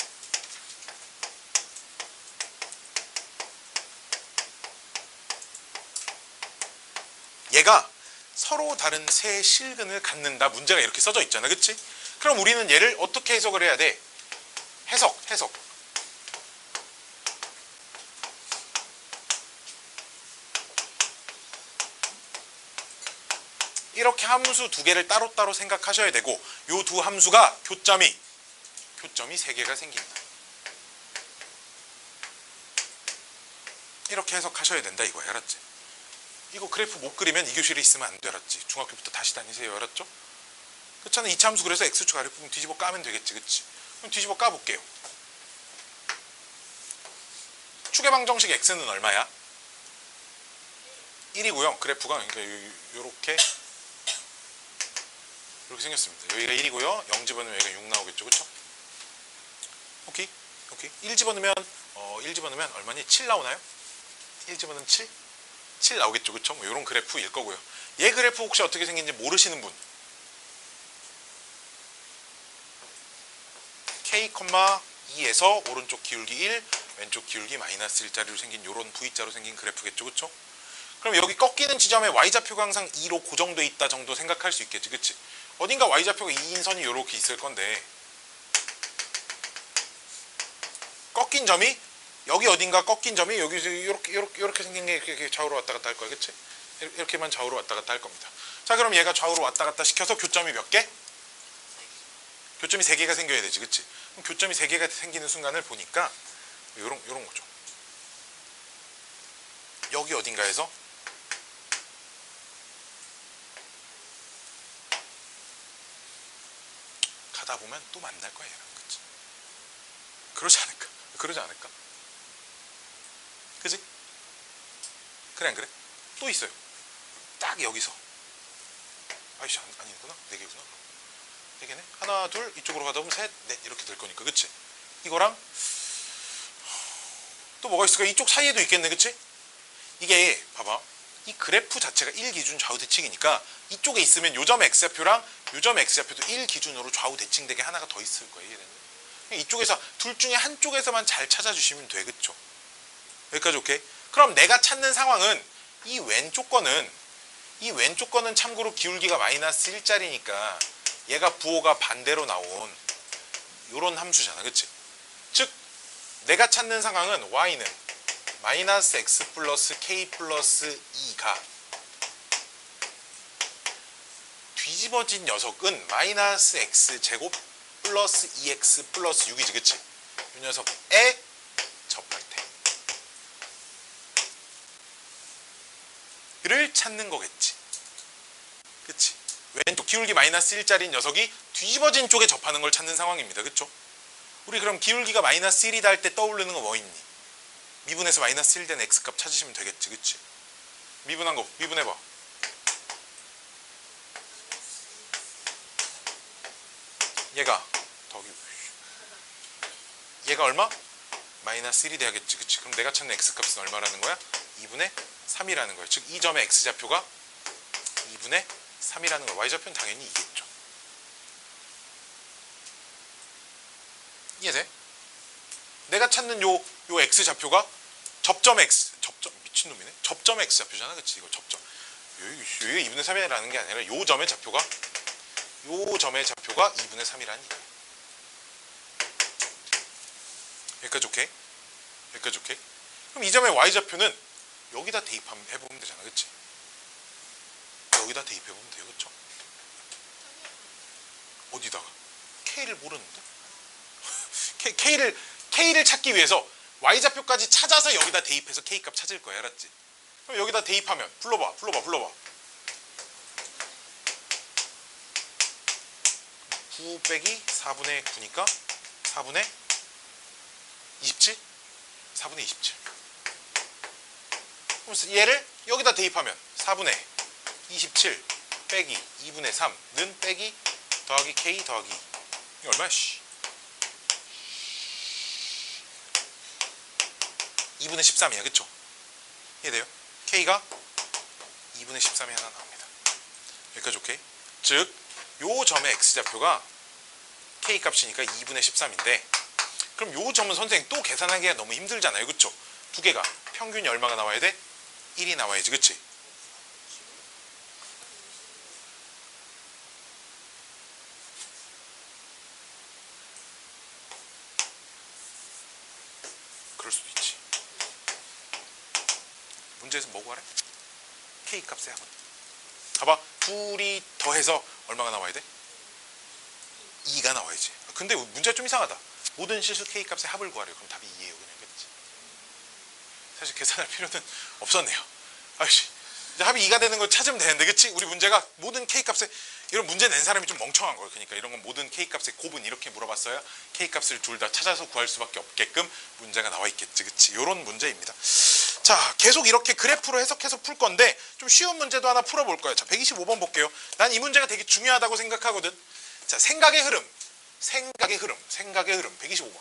얘가 서로 다른 세 실근을 갖는다. 문제가 이렇게 써져 있잖아. 그치? 그럼 우리는 얘를 어떻게 해석을 해야 돼? 해석. 이렇게 함수 두 개를 따로따로 생각하셔야 되고 요 두 함수가 교점이 세 개가 생긴다. 이렇게 해석하셔야 된다 이거야. 알았지? 이거 그래프 못 그리면 이 교실에 있으면 안 돼. 알았지? 중학교부터 다시 다니세요. 알았죠? 그렇잖아. 이차 함수 그래서 x축 아래부분 뒤집어 까면 되겠지. 그치? 그럼 뒤집어 까볼게요. 축의 방정식 x는 얼마야? 1이고요. 그래프가 그러니까 요렇게 생겼습니다. 여기가 1이고요. 0 집어넣으면 여기가 6 나오겠죠. 그쵸? 오케이. 1 집어넣으면 1 집어넣으면 얼마니? 7 나오나요? 1 집어넣으면 7 나오겠죠. 그쵸? 뭐 요런 그래프일 거고요. 얘 그래프 혹시 어떻게 생긴지 모르시는 분 K, 2에서 오른쪽 기울기 1, 왼쪽 기울기 마이너스 1짜리로 생긴 요런 V자로 생긴 그래프겠죠. 그쵸? 그럼 여기 꺾이는 지점에 Y좌표가 항상 2로 고정돼 있다 정도 생각할 수 있겠지. 그치? 어딘가 Y좌표가 2인 선이 요렇게 있을 건데 꺾인 점이 여기 어딘가 꺾인 점이 여기 이렇게 생긴 게 이렇게 좌우로 왔다 갔다 할 거야. 그치? 이렇게만 좌우로 왔다 갔다 할 겁니다. 자, 그럼 얘가 좌우로 왔다 갔다 시켜서 교점이 몇 개? 교점이 3개가 생겨야 되지. 그치? 그럼 교점이 3개가 생기는 순간을 보니까 요런 거죠. 여기 어딘가에서 가다 보면 또 만날 거야. 얘랑. 그치? 그러지 않을까? 그지? 그래 안 그래? 또 있어요. 딱 여기서. 아이씨 아니구나. 4개구나. 4개네. 하나 둘 이쪽으로 가다 보면 셋 넷 이렇게 될 거니까. 그치? 이거랑 또 뭐가 있을까? 이쪽 사이에도 있겠네. 그치? 이게 봐봐. 이 그래프 자체가 1 기준 좌우 대칭이니까 이쪽에 있으면 요점 x좌표랑 요점 x좌표도 1 기준으로 좌우 대칭되게 하나가 더 있을 거예요. 얘는. 이쪽에서 둘 중에 한쪽에서만 잘 찾아주시면 돼. 그쵸? 여기까지 오케이? 그럼 내가 찾는 상황은 이 왼쪽 거는 참고로 기울기가 마이너스 1짜리니까 얘가 부호가 반대로 나온 요런 함수잖아. 그치? 즉 내가 찾는 상황은 y는 마이너스 x 플러스 k 플러스 2가 뒤집어진 녀석은 마이너스 x 제곱 플러스 2x 플러스 6이지. 그치? 이 녀석에 접할 때를 찾는 거겠지. 그치? 왼쪽 기울기 마이너스 1짜리인 녀석이 뒤집어진 쪽에 접하는 걸 찾는 상황입니다. 그쵸? 우리 그럼 기울기가 마이너스 1이다 할 때 떠오르는 건 뭐 있니? 미분에서 마이너스 1 된 x값 찾으시면 되겠지. 그치? 미분한 거 미분해봐. 얘가 얼마? 마이너스 1이 돼야겠지. 그치? 그럼 내가 찾는 x값은 얼마라는 거야? 2분의 3이라는 거야. 즉 이 점의 x좌표가 2분의 3이라는 거야. y좌표는 당연히 이겠죠. 이해돼? 내가 찾는 요 x좌표가 접점 미친놈이네. 접점 x좌표잖아. 그치? 이거 접점. 여기 2분의 3이라는 게 아니라 요 점의 좌표가 2분의 3이라는 얘기야. 여기까지 오케이? 그럼 이 점의 y좌표는 여기다 대입해보면 되잖아. 그치? 여기다 대입해보면 돼요. 그쵸? 어디다가? k를 모르는데? k를 찾기 위해서 y좌표까지 찾아서 여기다 대입해서 k값 찾을 거야. 알았지? 그럼 여기다 대입하면 불러봐. 9 빼기 4분의 9니까 4분의 27? 4분의 27. 그럼 얘를 여기다 대입하면 4분의 27 빼기 2분의 3는 빼기 더하기 k 더하기 이게 얼마야? 2분의 13이야. 그쵸? 이해돼요? k가 2분의 13이 하나 나옵니다. 여기까지 오케이? 즉 요 점의 x좌표가 k 값이니까 2분의 13인데 그럼 요 점은 선생님 또 계산하기가 너무 힘들잖아요. 그쵸? 두 개가 평균이 얼마가 나와야 돼? 1이 나와야지. 그치? 그럴 수도 있지. 문제에서 뭐 구하래? K 값의 합은. 봐봐. 둘이 더해서 얼마가 나와야 돼? 2가 나와야지. 근데 문제가 좀 이상하다. 모든 실수 K 값의 합을 구하래요. 그럼 답이 2예요. 그냥 그렇지. 사실 계산할 필요는 없었네요. 아이씨. 이제 합이 2가 되는 걸 찾으면 되는데, 그치? 우리 문제가 모든 K 값의, 이런 문제 낸 사람이 좀 멍청한 거예요. 그러니까 이런 건 모든 K 값의 곱은 이렇게 물어봤어야 K 값을 둘 다 찾아서 구할 수밖에 없게끔 문제가 나와 있겠지. 그치? 이런 문제입니다. 자, 계속 이렇게 그래프로 해석해서 풀 건데 좀 쉬운 문제도 하나 풀어볼 거예요. 자, 125번 볼게요. 난 이 문제가 되게 중요하다고 생각하거든. 자, 생각의 흐름. 125번.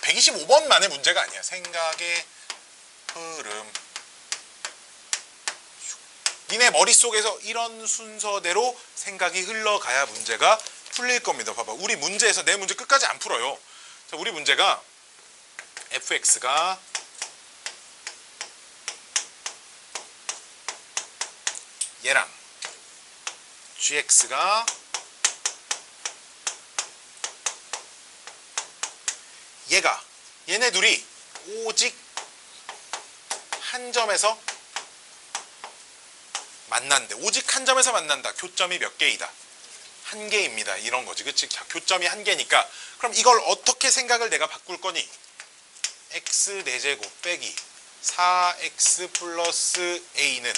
(125번만의) 문제가 아니야. 생각의 흐름. 니네 머릿속에서 이런 순서대로 생각이 흘러가야 문제가 풀릴 겁니다. 봐봐. 우리 문제에서 내 문제 끝까지 안 풀어요. 자, 우리 문제가 fx가 얘랑 gx가 얘네 둘이 오직 한 점에서 만난대. 오직 한 점에서 만난다. 교점이 몇 개이다? 한 개입니다. 이런 거지. 그치? 자, 교점이 한 개니까 그럼 이걸 어떻게 생각을 내가 바꿀 거니? x 4제곱 빼기 4x 플러스 a는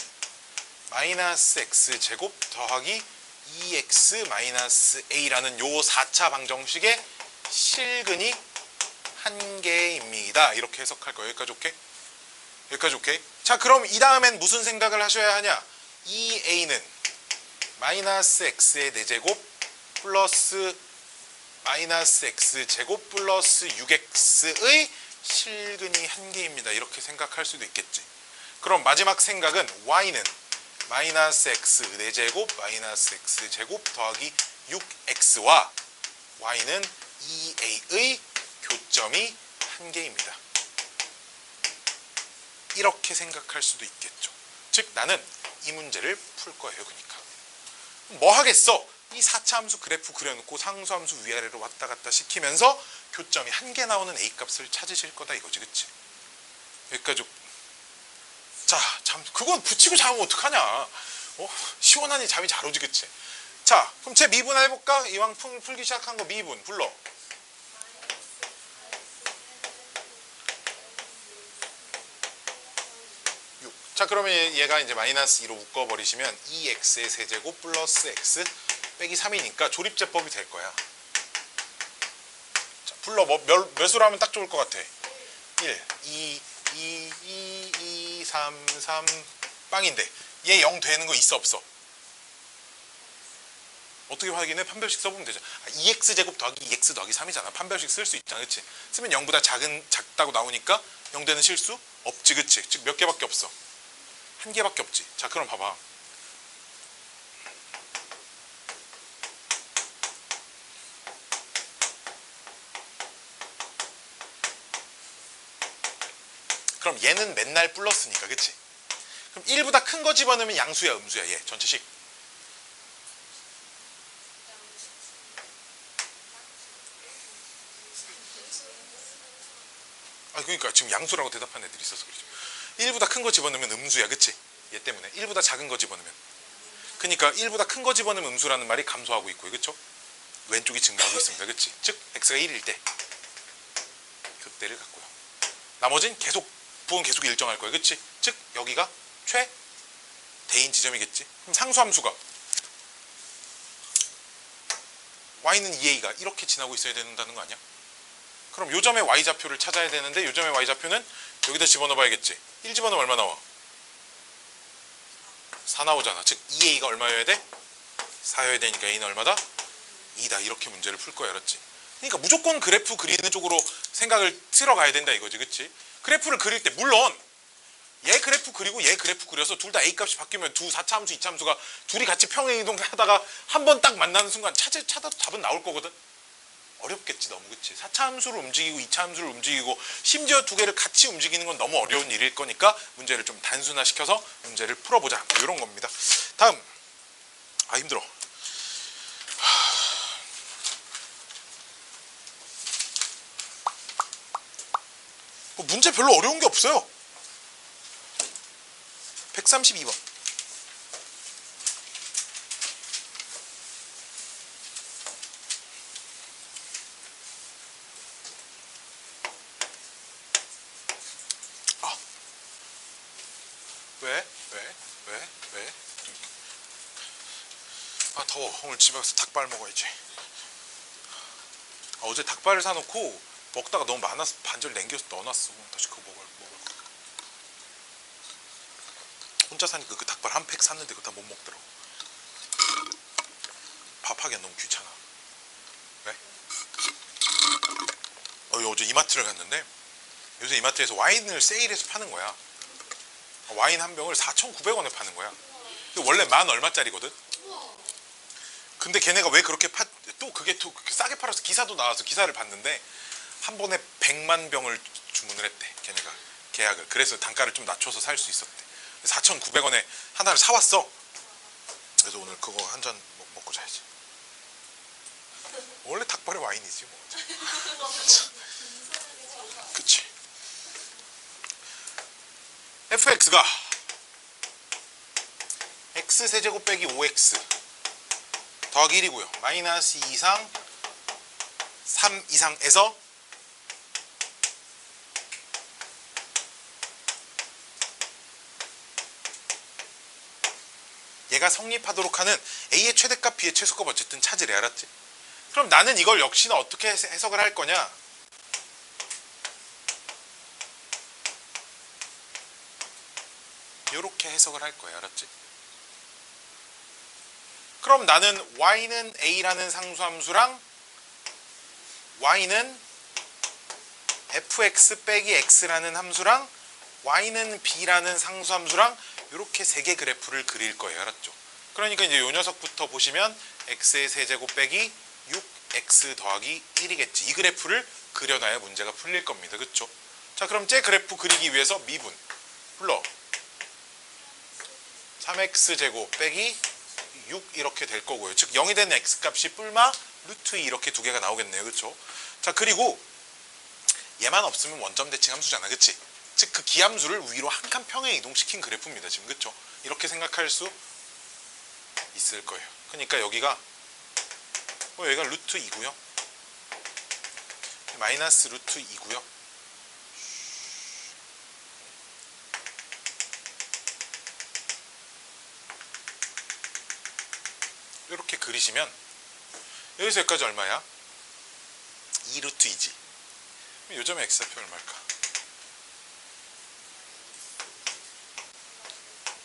마이너스 x 제곱 더하기 2x 마이너스 a라는 요 4차 방정식의 실근이 한 개입니다. 이렇게 해석할 거예요. 여기까지 오케이? 여기까지 오케이? 자, 그럼 이 다음엔 무슨 생각을 하셔야 하냐? 2a는 마이너스 x의 4제곱 플러스 마이너스 x제곱 플러스 6x의 실근이 한 개입니다. 이렇게 생각할 수도 있겠지. 그럼 마지막 생각은 y는 마이너스 x 4제곱 마이너스 x제곱 더하기 6x와 y는 2a의 교점이 한 개입니다. 이렇게 생각할 수도 있겠죠. 즉 나는 이 문제를 풀 거예요. 그러니까 뭐 하겠어? 이 4차 함수 그래프 그려놓고 상수함수 위아래로 왔다 갔다 시키면서 교점이 한 개 나오는 a값을 찾으실 거다 이거지. 그치? 여기까지. 자, 참 그건 붙이고 잡으면 어떡하냐. 시원하니 잠이 잘 오지. 그치? 자, 그럼 제 미분 해볼까? 이왕 풀기 시작한 거 미분 불러. 자, 그러면 얘가 이제 마이너스 2로 묶어버리시면 2x의 세제곱 플러스 x 빼기 3이니까 조립제법이 될 거야. 자, 불러. 몇으로 하면 딱 좋을 것 같아? 1, 2, 2, 2, 2, 3, 3 빵인데 얘 0 되는 거 있어 없어? 어떻게 확인해? 판별식 써보면 되죠. 2x제곱 더하기 2x 더하기 3이잖아. 판별식 쓸 수 있잖아. 그치? 쓰면 0보다 작다고 나오니까 0 되는 실수? 없지. 그치? 즉 몇 개밖에 없어? 한 개밖에 없지. 자, 그럼 봐봐. 그럼 얘는 맨날 플러스니까. 그치? 그럼 1보다 큰 거 집어넣으면 양수야 음수야? 얘 전체식. 그러니까 지금 양수라고 대답한 애들이 있어서 그렇죠. 1보다 큰 거 집어넣으면 음수야. 그치? 얘 때문에 1보다 작은 거 집어넣으면. 그러니까 1보다 큰 거 집어넣으면 음수라는 말이 감소하고 있고요. 그쵸? 왼쪽이 증가하고 있습니다. 그치? 즉 x가 1일 때 그때를 갖고요. 나머진 부분 계속 일정할 거예요. 그치? 즉 여기가 최대인 지점이겠지. 그럼 상수함수가 y는 2a가 이렇게 지나고 있어야 된다는 거 아니야? 그럼 요점의 y좌표를 찾아야 되는데 요점의 y좌표는 여기다 집어넣어 봐야겠지. 1 집어넣으면 얼마 나와? 4 나오잖아. 즉 2a가 얼마여야 돼? 4여야 되니까 a는 얼마다? 2다. 이렇게 문제를 풀 거야. 알았지? 그러니까 무조건 그래프 그리는 쪽으로 생각을 틀어가야 된다 이거지. 그치? 그래프를 그릴 때 물론 얘 그래프 그리고 얘 그래프 그려서 둘 다 a값이 바뀌면 두 4차 함수 2차 함수가 둘이 같이 평행이동하다가 한 번 딱 만나는 순간 찾아도 답은 나올 거거든. 어렵겠지 너무. 그치? 4차 함수를 움직이고 2차 함수를 움직이고 심지어 두 개를 같이 움직이는 건 너무 어려운 일일 거니까 문제를 좀 단순화시켜서 문제를 풀어보자. 이런 겁니다. 다음. 힘들어. 문제 별로 어려운 게 없어요. 132번. 왜? 아, 더워. 오늘 집에 가서 닭발 먹어야지. 어제 닭발을 사놓고 먹다가 너무 많아서 반절 남겨서 넣어놨어. 다시 그거 먹을 거야. 혼자 사니까 그 닭발 한 팩 샀는데 그거 다 못 먹더라고. 밥하기엔 너무 귀찮아. 왜? 어제 이마트를 갔는데 요새 이마트에서 와인을 세일해서 파는 거야. 와인 한 병을 4,900원에 파는 거야. 원래 만 얼마짜리거든. 근데 걔네가 왜 그렇게 또 그게 또 싸게 팔아서 기사도 나와서 기사를 봤는데 한 번에 100만 병을 주문을 했대. 걔네가 계약을. 그래서 단가를 좀 낮춰서 살 수 있었대. 4,900원에 하나를 사왔어. 그래서 오늘 그거 한 잔 먹고 자야지. 원래 닭발이 와인이지 뭐. 그치. fx가 x세제곱 빼기 5x 더하기 1이고요. 마이너스 2 이상 3 이상에서 얘가 성립하도록 하는 a의 최대값, b의 최소값 어쨌든 찾으래. 알았지? 그럼 나는 이걸 역시나 어떻게 해석을 할 거냐? 이렇게 해석을 할 거야. 알았지? 그럼 나는 y는 a라는 상수함수랑 y는 fx 빼기 x라는 함수랑 y는 b라는 상수함수랑 이렇게 세 개 그래프를 그릴 거예요. 알았죠? 그러니까 이제 이 녀석부터 보시면 x의 세제곱 빼기 6x 더하기 1이겠지. 이 그래프를 그려놔야 문제가 풀릴 겁니다. 그렇죠? 자, 그럼 제 그래프 그리기 위해서 미분 불러 3x제곱 빼기 6 이렇게 될 거고요. 즉 0이 되는 x값이 뿔마 루트 2 이렇게 두 개가 나오겠네요. 그렇죠? 자, 그리고 얘만 없으면 원점 대칭 함수잖아. 그치? 즉 그 기함수를 위로 한 칸 평에 이동시킨 그래프입니다. 지금 그렇죠? 이렇게 생각할 수 있을 거예요. 그러니까 여기가 여기가 루트 2고요. 마이너스 루트 2고요. 이렇게 그리시면 여기서 여기까지 얼마야? 2루트 2지. 요점의 x좌표 얼마일까?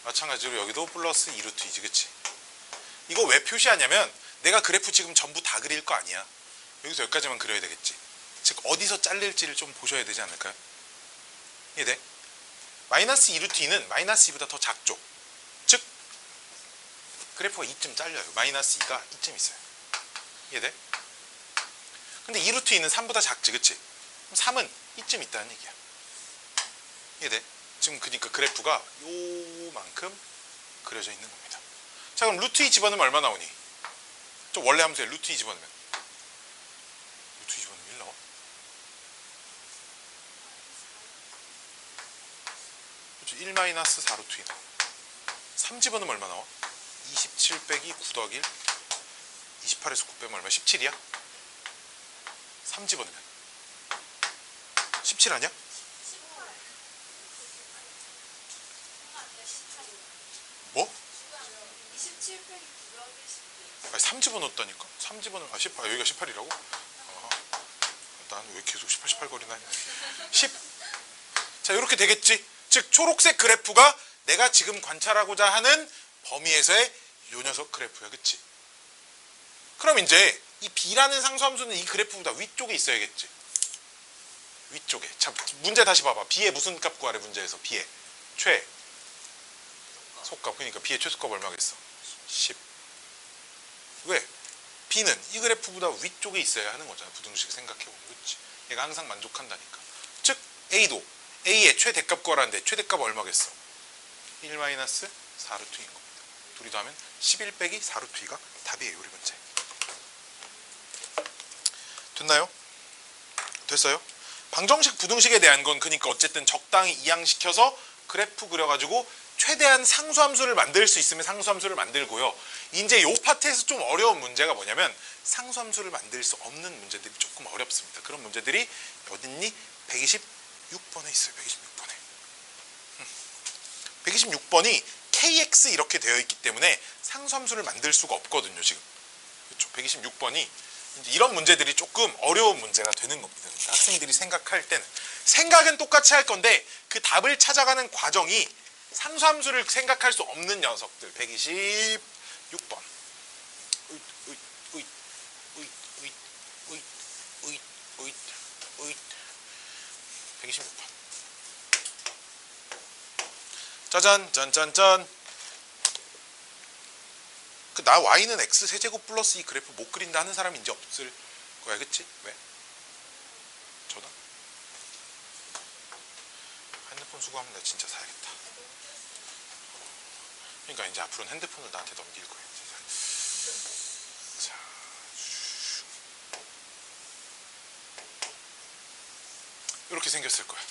마찬가지로 여기도 플러스 2루트 2지. 그치? 이거 왜 표시하냐면 내가 그래프 지금 전부 다 그릴 거 아니야. 여기서 여기까지만 그려야 되겠지. 즉 어디서 잘릴지를 좀 보셔야 되지 않을까요? 이해돼? 마이너스 2루트 2는 마이너스 2보다 더 작죠. 즉 그래프가 2쯤 잘려요. 마이너스 2가 2쯤 있어요. 이해돼? 근데 2루트 2는 3보다 작지. 그치? 그럼 3은 2쯤 있다는 얘기야. 이해돼? 지금 그러니까 그래프가 요만큼 그려져 있는 겁니다. 자, 그럼 루트 2 집어넣으면 얼마 나오니? 저 원래 함수에 루트 2 집어넣으면 루트 2 집어넣으면 1 나와? 그렇죠. 1 마이너스 4 루트 2 나와. 3 집어넣으면 얼마 나와? 27 빼기 9 더하기 1 28에서 9 빼면 얼마? 17이야? 3 집어넣으면 17 아니야? 뭐? 27 빼기 9 더하기 10. 아니 3 집어넣었다니까? 3 집어넣으면 18, 여기가 18이라고? 난 왜 계속 18, 18 거리나 했네. 10. 자, 이렇게 되겠지? 즉 초록색 그래프가 내가 지금 관찰하고자 하는 범위에서의 요 녀석 그래프야. 그치? 그럼 이제 이 b라는 상수함수는 이 그래프보다 위쪽에 있어야겠지. 위쪽에. 자, 문제 다시 봐봐. b의 무슨 값 구하래? 문제에서 b의 최소값. 그러니까 b의 최소값 얼마겠어? 10. 왜? b는 이 그래프보다 위쪽에 있어야 하는 거잖아. 부등식 생각해보면. 그치? 얘가 항상 만족한다니까. 즉 a도 a의 최대값 구하라는데 최대값 얼마겠어? 1 마이너스 4 루트 2인 겁니다. 둘이 더하면 11 빼기 4 루트 2가 답이에요. 우리 문제. 됐나요? 됐어요? 방정식 부등식에 대한 건 그러니까 어쨌든 적당히 이항시켜서 그래프 그려가지고 최대한 상수함수를 만들 수 있으면 상수함수를 만들고요. 이제 요 파트에서 좀 어려운 문제가 뭐냐면 상수함수를 만들 수 없는 문제들이 조금 어렵습니다. 그런 문제들이 어딨니? 126번에 있어요. 126번에. 126번이 kx 이렇게 되어 있기 때문에 상수함수를 만들 수가 없거든요. 지금. 그렇죠. 126번이 이런 문제들이 조금 어려운 문제가 되는 겁니다. 그러니까 학생들이 생각할 때는 생각은 똑같이 할 건데 그 답을 찾아가는 과정이 상수함수를 생각할 수 없는 녀석들. 126번. 126번. 짜잔, 짠짠짠. 나 y는 x 세제곱 플러스 이 그래프 못 그린다 하는 사람이 이제 없을 거야, 그치? 왜? 전화? 핸드폰 수거하면 나 진짜 사야겠다. 그러니까 이제 앞으로는 핸드폰을 나한테 넘길 거야. 자, 이렇게 생겼을 거야.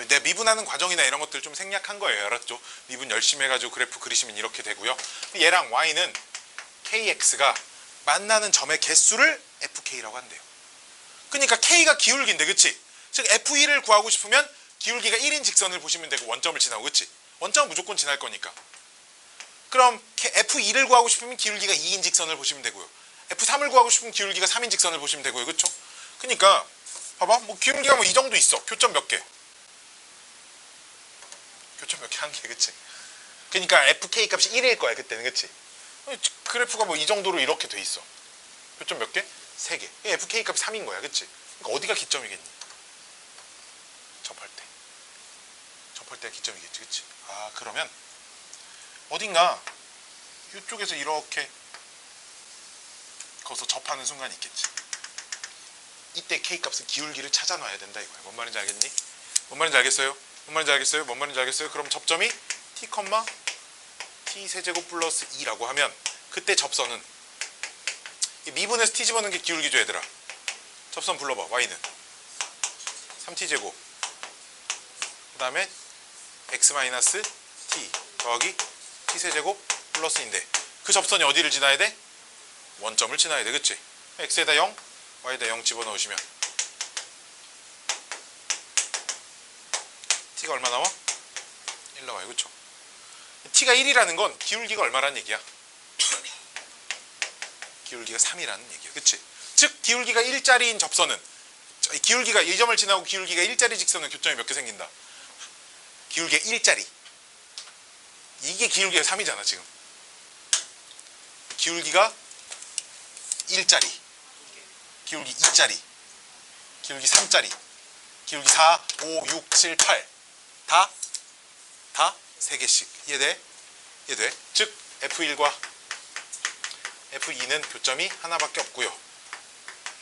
내 미분하는 과정이나 이런 것들 좀 생략한 거예요. 알았죠? 미분 열심히 해가지고 그래프 그리시면 이렇게 되고요. 얘랑 y는 kx가 만나는 점의 개수를 fk라고 한대요. 그러니까 k가 기울기인데, 그치? 즉 f1을 구하고 싶으면 기울기가 1인 직선을 보시면 되고 원점을 지나고, 그치? 원점은 무조건 지날 거니까. 그럼 f2를 구하고 싶으면 기울기가 2인 직선을 보시면 되고요. f3을 구하고 싶으면 기울기가 3인 직선을 보시면 되고요. 그쵸? 그러니까 봐봐, 뭐 기울기가 뭐 이 정도 있어. 교점 몇 개? 교점 몇 개? 한 개, 그치? 그러니까 fk 값이 1일 거야, 그때는, 그치? 그래프가 뭐 이 정도로 이렇게 돼 있어. 교점 몇 개? 3개. fk 값이 3인 거야, 그치? 그러니까 어디가 기점이겠니? 접할 때. 접할 때가 기점이겠지, 그치? 아, 그러면 어딘가 이쪽에서 이렇게 거기서 접하는 순간이 있겠지. 이때 k 값은 기울기를 찾아 놔야 된다 이거야. 뭔 말인지 알겠니? 뭔 말인지 알겠어요? 뭔 말인지 알겠어요? 뭔 말인지 알겠어요? 그럼 접점이 t, t 세제곱 플러스 2라고 하면 그때 접선은 미분에서 t 집어넣은 게 기울기죠, 얘들아. 접선 불러봐. y는 3t제곱 그 다음에 x-t 더하기 t세제곱 플러스인데 그 접선이 어디를 지나야 돼? 원점을 지나야 돼, 그치? x에다 0, y에다 0 집어넣으시면 t가 얼마 나와? 1 나와요, 그쵸? t가 1이라는 건 기울기가 얼마라는 얘기야? 기울기가 3이라는 얘기야, 그치? 즉 기울기가 1짜리인 접선은 기울기가 이 점을 지나고 기울기가 1짜리 직선은 교점이 몇 개 생긴다? 기울기가 1짜리. 이게 기울기가 3이잖아 지금. 기울기가 1짜리, 기울기 2짜리, 기울기 3짜리, 기울기 4, 5, 6, 7, 8 다 3개씩. 이해돼? 이해돼? 즉 F1과 F2는 교점이 하나밖에 없고요.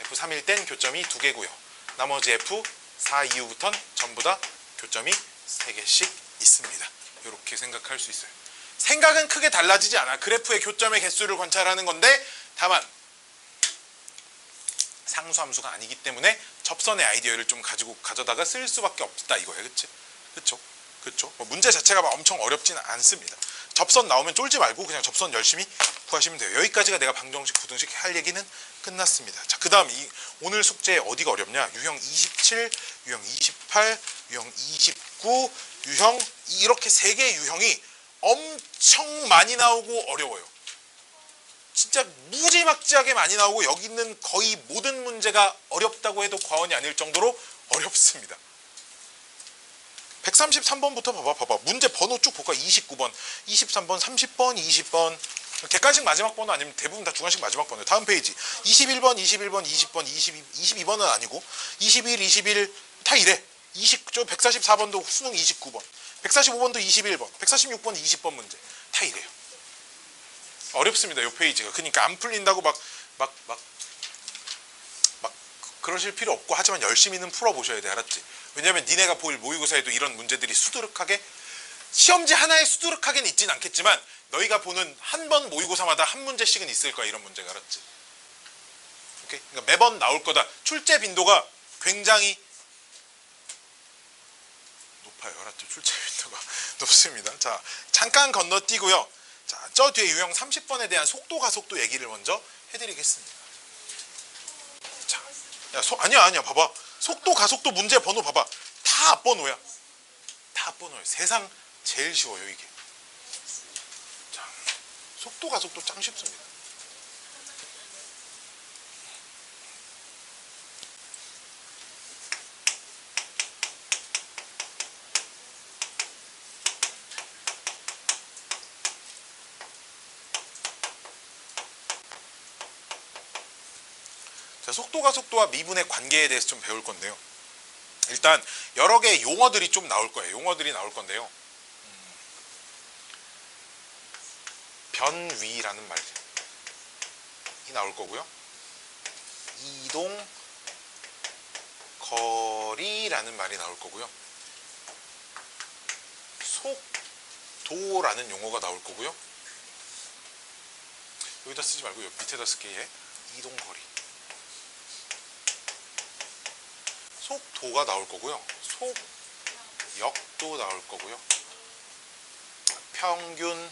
F3일 땐 교점이 2개고요. 나머지 F4 이후부터는 전부 다 교점이 3개씩 있습니다. 이렇게 생각할 수 있어요. 생각은 크게 달라지지 않아. 그래프의 교점의 개수를 관찰하는 건데 다만 상수함수가 아니기 때문에 접선의 아이디어를 좀 가져다가 쓸 수밖에 없다 이거예요. 그치? 그쵸? 그쵸? 뭐 문제 자체가 막 엄청 어렵지는 않습니다. 접선 나오면 쫄지 말고 그냥 접선 열심히 구하시면 돼요. 여기까지가 내가 방정식, 부등식 할 얘기는 끝났습니다. 자, 그 다음 오늘 숙제 어디가 어렵냐? 유형 27, 유형 28, 유형 29, 유형 이렇게 3개의 유형이 엄청 많이 나오고 어려워요. 진짜 무지막지하게 많이 나오고 여기 있는 거의 모든 문제가 어렵다고 해도 과언이 아닐 정도로 어렵습니다. 133번부터 봐봐. 문제 번호 쭉 볼까? 29번, 23번, 30번, 20번. 객관식 마지막 번호 아니면 대부분 다 주관식 마지막 번호. 다음 페이지. 21번, 21번, 20번, 22번은 아니고 21 다 이래. 144번도 수능 29번, 145번도 21번, 146번 20번 문제. 다 이래요. 어렵습니다. 이 페이지가. 그러니까 안 풀린다고 막 그러실 필요 없고 하지만 열심히는 풀어보셔야 돼. 알았지? 왜냐면 니네가 보일 모의고사에도 이런 문제들이 수두룩하게 시험지 하나에 수두룩하게는 있진 않겠지만 너희가 보는 한 번 모의고사마다 한 문제씩은 있을 거야. 이런 문제가. 알았지? 오케이? 그러니까 매번 나올 거다. 출제 빈도가 굉장히 높아요. 알았죠? 출제 빈도가 높습니다. 자, 잠깐 건너뛰고요. 자, 저 뒤에 유형 30번에 대한 속도 가속도 얘기를 먼저 해드리겠습니다. 자, 야, 아니야. 봐봐. 속도 가속도 문제 번호 봐봐. 다 앞번호야. 다 앞번호예요. 세상 제일 쉬워요, 이게. 자, 속도 가속도 짱 쉽습니다. 자, 속도 가속도와 미분의 관계에 대해서 좀 배울 건데요. 일단 여러 개의 용어들이 좀 나올 거예요. 용어들이 나올 건데요. 변위라는 말이 나올 거고요. 이동 거리라는 말이 나올 거고요. 속도라는 용어가 나올 거고요. 여기다 쓰지 말고 여기 밑에다 쓸게요. 이동 거리. 속도가 나올 거고요. 속역도 나올 거고요. 평균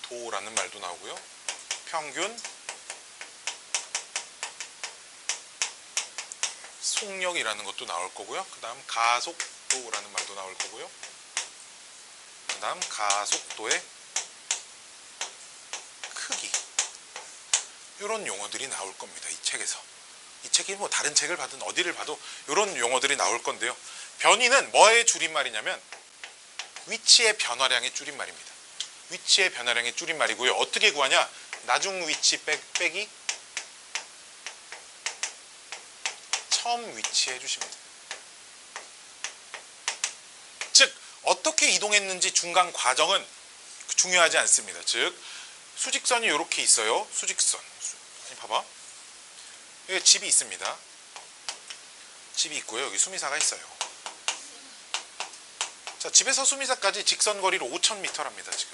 속도라는 말도 나오고요. 평균 속력이라는 것도 나올 거고요. 그 다음 가속도라는 말도 나올 거고요. 그 다음 가속도의 크기. 이런 용어들이 나올 겁니다. 이 책에서. 이 책이 뭐 다른 책을 봐든 어디를 봐도 이런 용어들이 나올 건데요. 변위는 뭐의 줄임말이냐면 위치의 변화량의 줄임말입니다. 위치의 변화량의 줄임말이고요. 어떻게 구하냐? 나중 위치 빼기 처음 위치 해주시면 됩니다. 즉 어떻게 이동했는지 중간 과정은 중요하지 않습니다. 즉 수직선이 이렇게 있어요. 수직선. 봐봐. 여기 집이 있습니다. 집이 있고요. 여기 수미사가 있어요. 자, 집에서 수미사까지 직선 거리로 5,000m랍니다. 지금.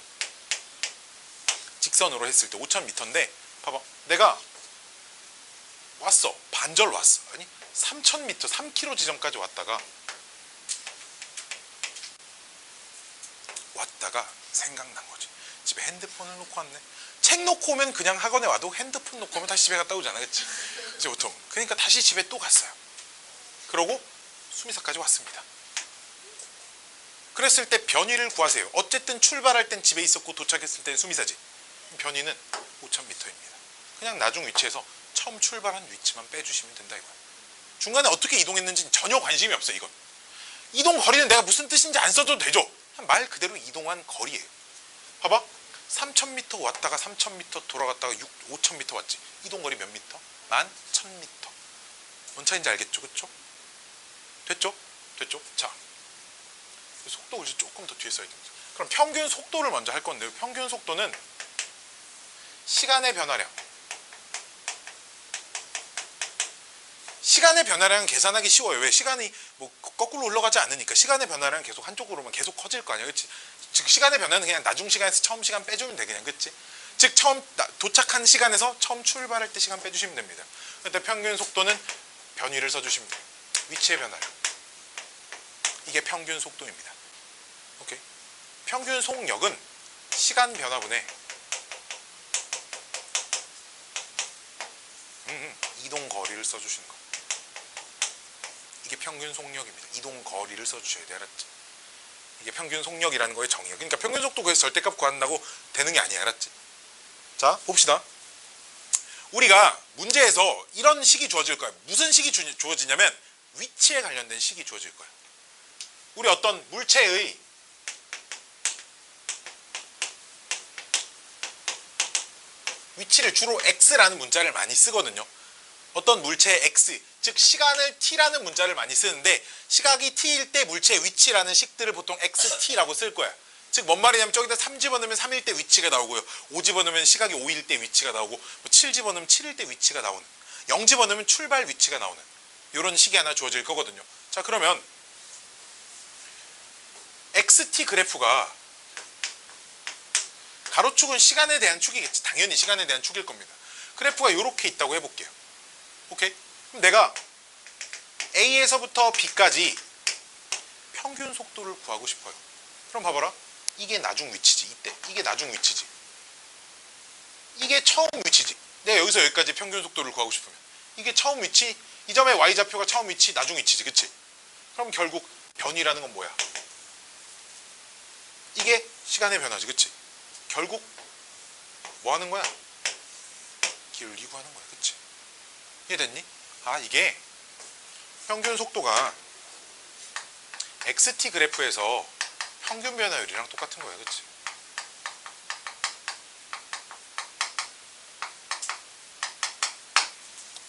직선으로 했을 때 5,000m인데 봐봐. 내가 왔어. 반절 왔어. 아니 3,000m, 3km 지점까지 왔다가 생각난 거지. 집에 핸드폰을 놓고 왔네. 책 놓고 오면 그냥 학원에 와도 핸드폰 놓고 오면 다시 집에 갔다 오잖아. 그치? 그치 보통. 그러니까 다시 집에 또 갔어요. 그러고 수미사까지 왔습니다. 그랬을 때 변위를 구하세요. 어쨌든 출발할 땐 집에 있었고 도착했을 땐 수미사지. 변위는 5,000m입니다. 그냥 나중 위치에서 처음 출발한 위치만 빼주시면 된다 이거야. 중간에 어떻게 이동했는지는 전혀 관심이 없어요. 이건. 이동 거리는 내가 무슨 뜻인지 안 써도 되죠. 말 그대로 이동한 거리예요. 봐봐. 3,000m 왔다가 3,000m 돌아갔다가 5,000m 왔지. 이동 거리 몇 미터? 11,000m. 뭔 차이인지 알겠죠? 그쵸? 됐죠? 됐죠? 자, 속도를 조금 더 뒤에 써야 됩니다. 그럼 평균 속도를 먼저 할 건데요. 평균 속도는 시간의 변화량. 시간의 변화량은 계산하기 쉬워요. 왜? 시간이 뭐 거꾸로 올라가지 않으니까. 시간의 변화량은 계속 한쪽으로만 계속 커질 거 아니야. 그렇지? 즉 시간의 변화는 그냥 나중 시간에서 처음 시간 빼주면 돼. 그냥. 그렇지? 즉 처음 도착한 시간에서 처음 출발할 때 시간 빼주시면 됩니다. 그때 평균 속도는 변위를 써주시면 돼요. 위치의 변화량. 이게 평균 속도입니다. 오케이? 평균 속력은 시간 변화분의 이동 거리를 써주시는 거예요. 이게 평균 속력입니다. 이동 거리를 써주셔야 돼. 알았지? 이게 평균 속력이라는 거의 정의예요. 그러니까 평균 속도 구해서 절대값 구한다고 되는 게 아니야. 알았지? 자, 봅시다. 우리가 문제에서 이런 식이 주어질 거야. 무슨 식이 주어지냐면 위치에 관련된 식이 주어질 거야. 우리 어떤 물체의 위치를 주로 x라는 문자를 많이 쓰거든요. 어떤 물체의 x, 즉 시간을 t라는 문자를 많이 쓰는데 시각이 t일 때 물체의 위치라는 식들을 보통 xt라고 쓸 거야. 즉 뭔 말이냐면 저기다 3 집어넣으면 3일 때 위치가 나오고요. 5 집어넣으면 시각이 5일 때 위치가 나오고 7 집어넣으면 7일 때 위치가 나오는 0 집어넣으면 출발 위치가 나오는 이런 식이 하나 주어질 거거든요. 자, 그러면 xt 그래프가 가로축은 시간에 대한 축이겠지. 당연히 시간에 대한 축일 겁니다. 그래프가 이렇게 있다고 해볼게요. 오케이? 그럼 내가 A에서부터 B까지 평균 속도를 구하고 싶어요. 그럼 봐봐라. 이게 나중 위치지. 이때. 이게 나중 위치지. 이게 처음 위치지. 내가 여기서 여기까지 평균 속도를 구하고 싶으면. 이게 처음 위치, 이 점의 Y좌표가 처음 위치, 나중 위치지. 그치? 그럼 결국 변이라는 건 뭐야? 이게 시간의 변화지. 그치? 결국 뭐 하는 거야? 기울기고 하는 거야. 그치? 이해됐니? 아, 이게 평균 속도가 xt 그래프에서 평균 변화율이랑 똑같은 거야. 그치?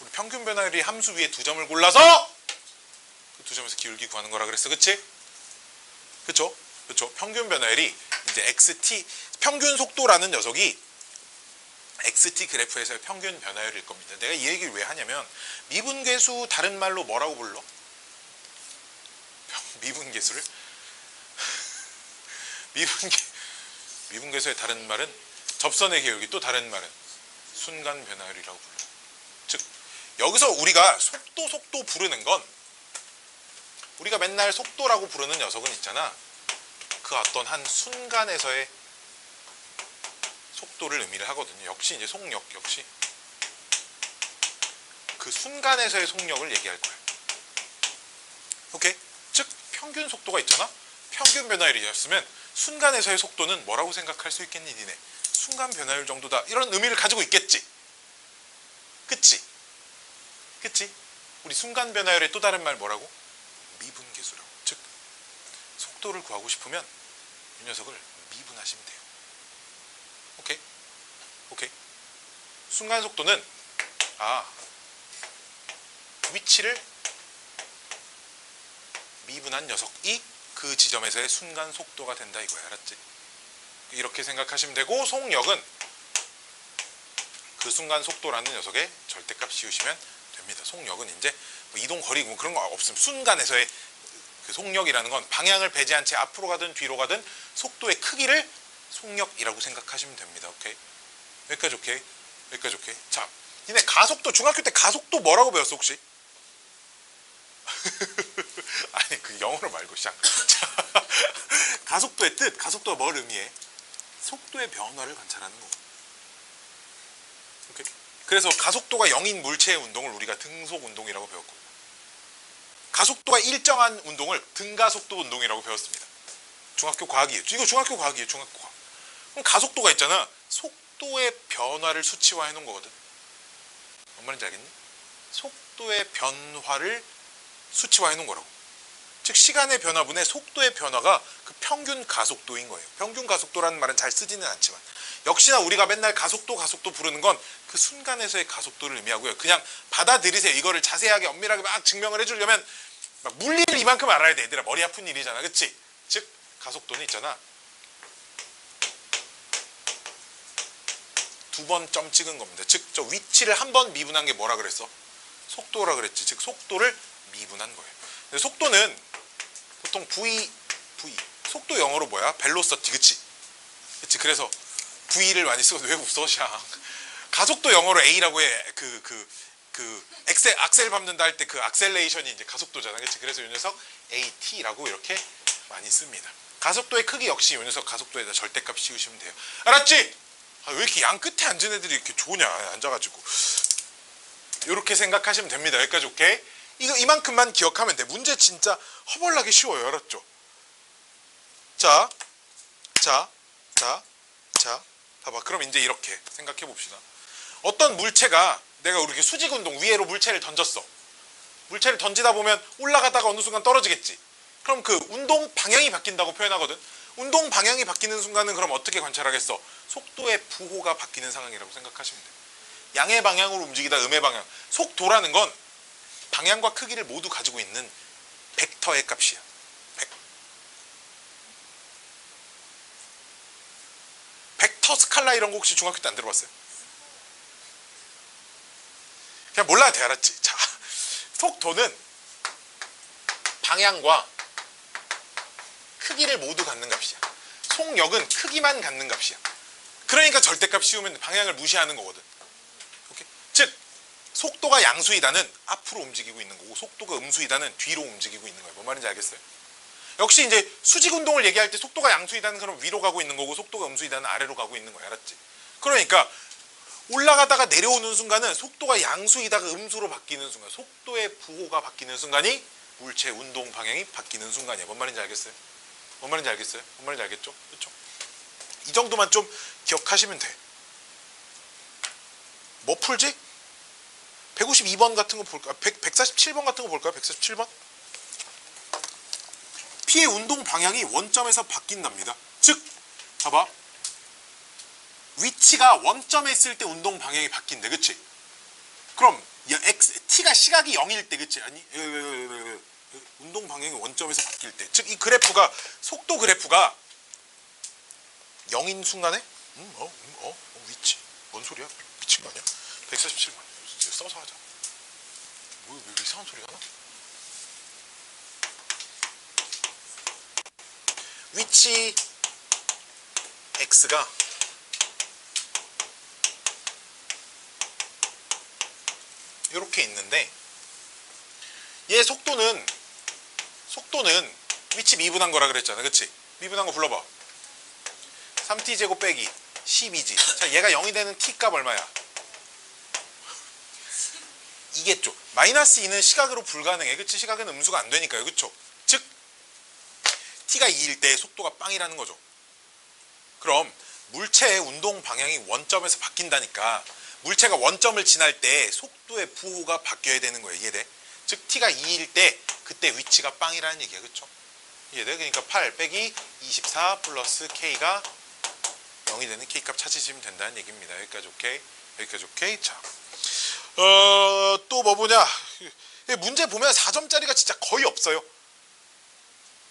우리 평균 변화율이 함수 위에 두 점을 골라서 그 두 점에서 기울기 구하는 거라 그랬어. 그치? 그쵸? 그쵸? 평균 변화율이 이제 xt, 평균 속도라는 녀석이 xt 그래프에서의 평균 변화율일 겁니다. 내가 이 얘기를 왜 하냐면 미분계수 다른 말로 뭐라고 불러? 미분계수를? 미분계수의 다른 말은 접선의 기울기, 또 다른 말은 순간 변화율이라고 불러요. 즉 여기서 우리가 속도 부르는 건 우리가 맨날 속도라고 부르는 녀석은 있잖아. 그 어떤 한 순간에서의 속도를 의미를 하거든요. 역시 이제 속력 역시 그 순간에서의 속력을 얘기할 거야. 오케이? 즉 평균 속도가 있잖아. 평균 변화율이었으면 순간에서의 속도는 뭐라고 생각할 수 있겠니 니네? 순간 변화율 정도다. 이런 의미를 가지고 있겠지. 그치? 그치? 우리 순간 변화율의 또 다른 말 뭐라고? 미분계수라고. 즉 속도를 구하고 싶으면 이 녀석을 미분하시면 돼요. 오케이? 오케이? 순간 속도는 위치를 미분한 녀석이 그 지점에서의 순간 속도가 된다 이거야. 알았지? 이렇게 생각하시면 되고, 속력은 그 순간 속도라는 녀석의 절대값 씌우시면 됩니다. 속력은 이제 뭐 이동 거리 뭐 그런 거 없음. 순간에서의 그 속력이라는 건 방향을 배제한 채 앞으로 가든 뒤로 가든 속도의 크기를 속력이라고 생각하시면 됩니다. 오케이? 여기까지 오케이? 여기까지 오케이? 자, 니네 가속도, 중학교 때 가속도 뭐라고 배웠어 혹시? 아니 그 영어로 말고 자, 가속도의 뜻, 가속도가 뭘 의미해? 속도의 변화를 관찰하는 거. 오케이? 그래서 가속도가 0인 물체의 운동을 우리가 등속 운동이라고 배웠고, 가속도가 일정한 운동을 등가속도 운동이라고 배웠습니다. 중학교 과학이에요. 이거 중학교 과학이에요. 중학교 과학. 그럼 가속도가 있잖아. 속도의 변화를 수치화해 놓은 거거든. 뭔 말인지 알겠니? 속도의 변화를 수치화해 놓은 거라고. 즉 시간의 변화분의 속도의 변화가 그 평균 가속도인 거예요. 평균 가속도라는 말은 잘 쓰지는 않지만 역시나 우리가 맨날 가속도 부르는 건 그 순간에서의 가속도를 의미하고요. 그냥 받아들이세요. 이거를 자세하게 엄밀하게 막 증명을 해주려면 막 물리를 이만큼 알아야 돼. 얘들아 머리 아픈 일이잖아. 그치? 즉 가속도는 있잖아. 두 번 점 찍은 겁니다. 즉 저 위치를 한 번 미분한 게 뭐라 그랬어? 속도라 그랬지. 즉 속도를 미분한 거예요. 근데 속도는 보통 V 속도 영어로 뭐야? 벨로서티. 그치? 그치? 그래서 V를 많이 쓰거든. 왜 웃어? 샹. 가속도 영어로 A라고 해. 악셀 밟는다 할 때 그 악셀레이션이 이제 가속도잖아. 그치? 그래서 이 녀석 AT라고 이렇게 많이 씁니다. 가속도의 크기 역시 이 녀석 가속도에다 절대값 씌우시면 돼요. 알았지? 왜 이렇게 양 끝에 앉은 애들이 이렇게 좋으냐? 앉아가지고. 이렇게 생각하시면 됩니다. 여기까지 오케이? 이거 이만큼만 기억하면 돼. 문제 진짜 허벌나게 쉬워요. 알았죠? 자, 봐봐. 그럼 이제 이렇게 생각해 봅시다. 어떤 물체가 내가 이렇게 수직 운동 위로 물체를 던졌어. 물체를 던지다 보면 올라가다가 어느 순간 떨어지겠지. 그럼 그 운동 방향이 바뀐다고 표현하거든. 운동 방향이 바뀌는 순간은 그럼 어떻게 관찰하겠어? 속도의 부호가 바뀌는 상황이라고 생각하시면 돼요. 양의 방향으로 움직이다 음의 방향. 속도라는 건 방향과 크기를 모두 가지고 있는 벡터의 값이야. 벡터 스칼라 이런 거 혹시 중학교 때 안 들어봤어요? 그냥 몰라도 돼. 알았지? 자, 속도는 방향과 크기를 모두 갖는 값이야. 속력은 크기만 갖는 값이야. 그러니까 절대값 씌우면 방향을 무시하는 거거든. 오케이? 즉 속도가 양수이다는 앞으로 움직이고 있는 거고 속도가 음수이다는 뒤로 움직이고 있는 거예요. 뭔 말인지 알겠어요? 역시 이제 수직 운동을 얘기할 때 속도가 양수이다는 그럼 위로 가고 있는 거고 속도가 음수이다는 아래로 가고 있는 거야. 알았지? 그러니까 올라가다가 내려오는 순간은 속도가 양수이다가 음수로 바뀌는 순간, 속도의 부호가 바뀌는 순간이 물체 운동 방향이 바뀌는 순간이야. 뭔 말인지 알겠어요? 뭔 말인지 알겠어요? 뭔 말인지 알겠죠? 그렇죠? 이 정도만 좀 기억하시면 돼. 뭐 풀지? 152번 같은 거 볼까? 147번 같은 거 볼까요? 147번? P의 운동 방향이 원점에서 바뀐답니다. 즉, 봐봐. 위치가 원점에 있을 때 운동 방향이 바뀐대. 그치? 그럼 T가 시각이 0일 때, 그치? 아니, 운동 방향이 원점에서 바뀔 때. 즉, 이 그래프가, 속도 그래프가 0인 순간에 위치. 뭔 소리야? 미친 거 아니야? 147번. 써서 하자. 왜 이상한 소리가 나? 위치 X가 이렇게 있는데 얘 속도는 위치 미분한 거라 그랬잖아. 그치? 미분한 거 불러봐. 3t제곱 빼기 12g. 자, 얘가 0이 되는 t값 얼마야? 이겠죠. 마이너스 2는 시각으로 불가능해. 그치? 시각은 음수가 안 되니까요. 그쵸? 즉 t가 2일 때 속도가 빵이라는 거죠. 그럼 물체의 운동 방향이 원점에서 바뀐다니까 물체가 원점을 지날 때 속도의 부호가 바뀌어야 되는 거예요. 이해돼? 즉 t가 2일 때 그때 위치가 빵이라는 얘기야. 그쵸? 이해돼? 그러니까 8 빼기 24 플러스 k가 0이 되는 k값 찾으시면 된다는 얘기입니다. 여기까지 오케이? 여기까지 오케이? 자, 또 뭐 보냐? 문제 보면 4점짜리가 진짜 거의 없어요.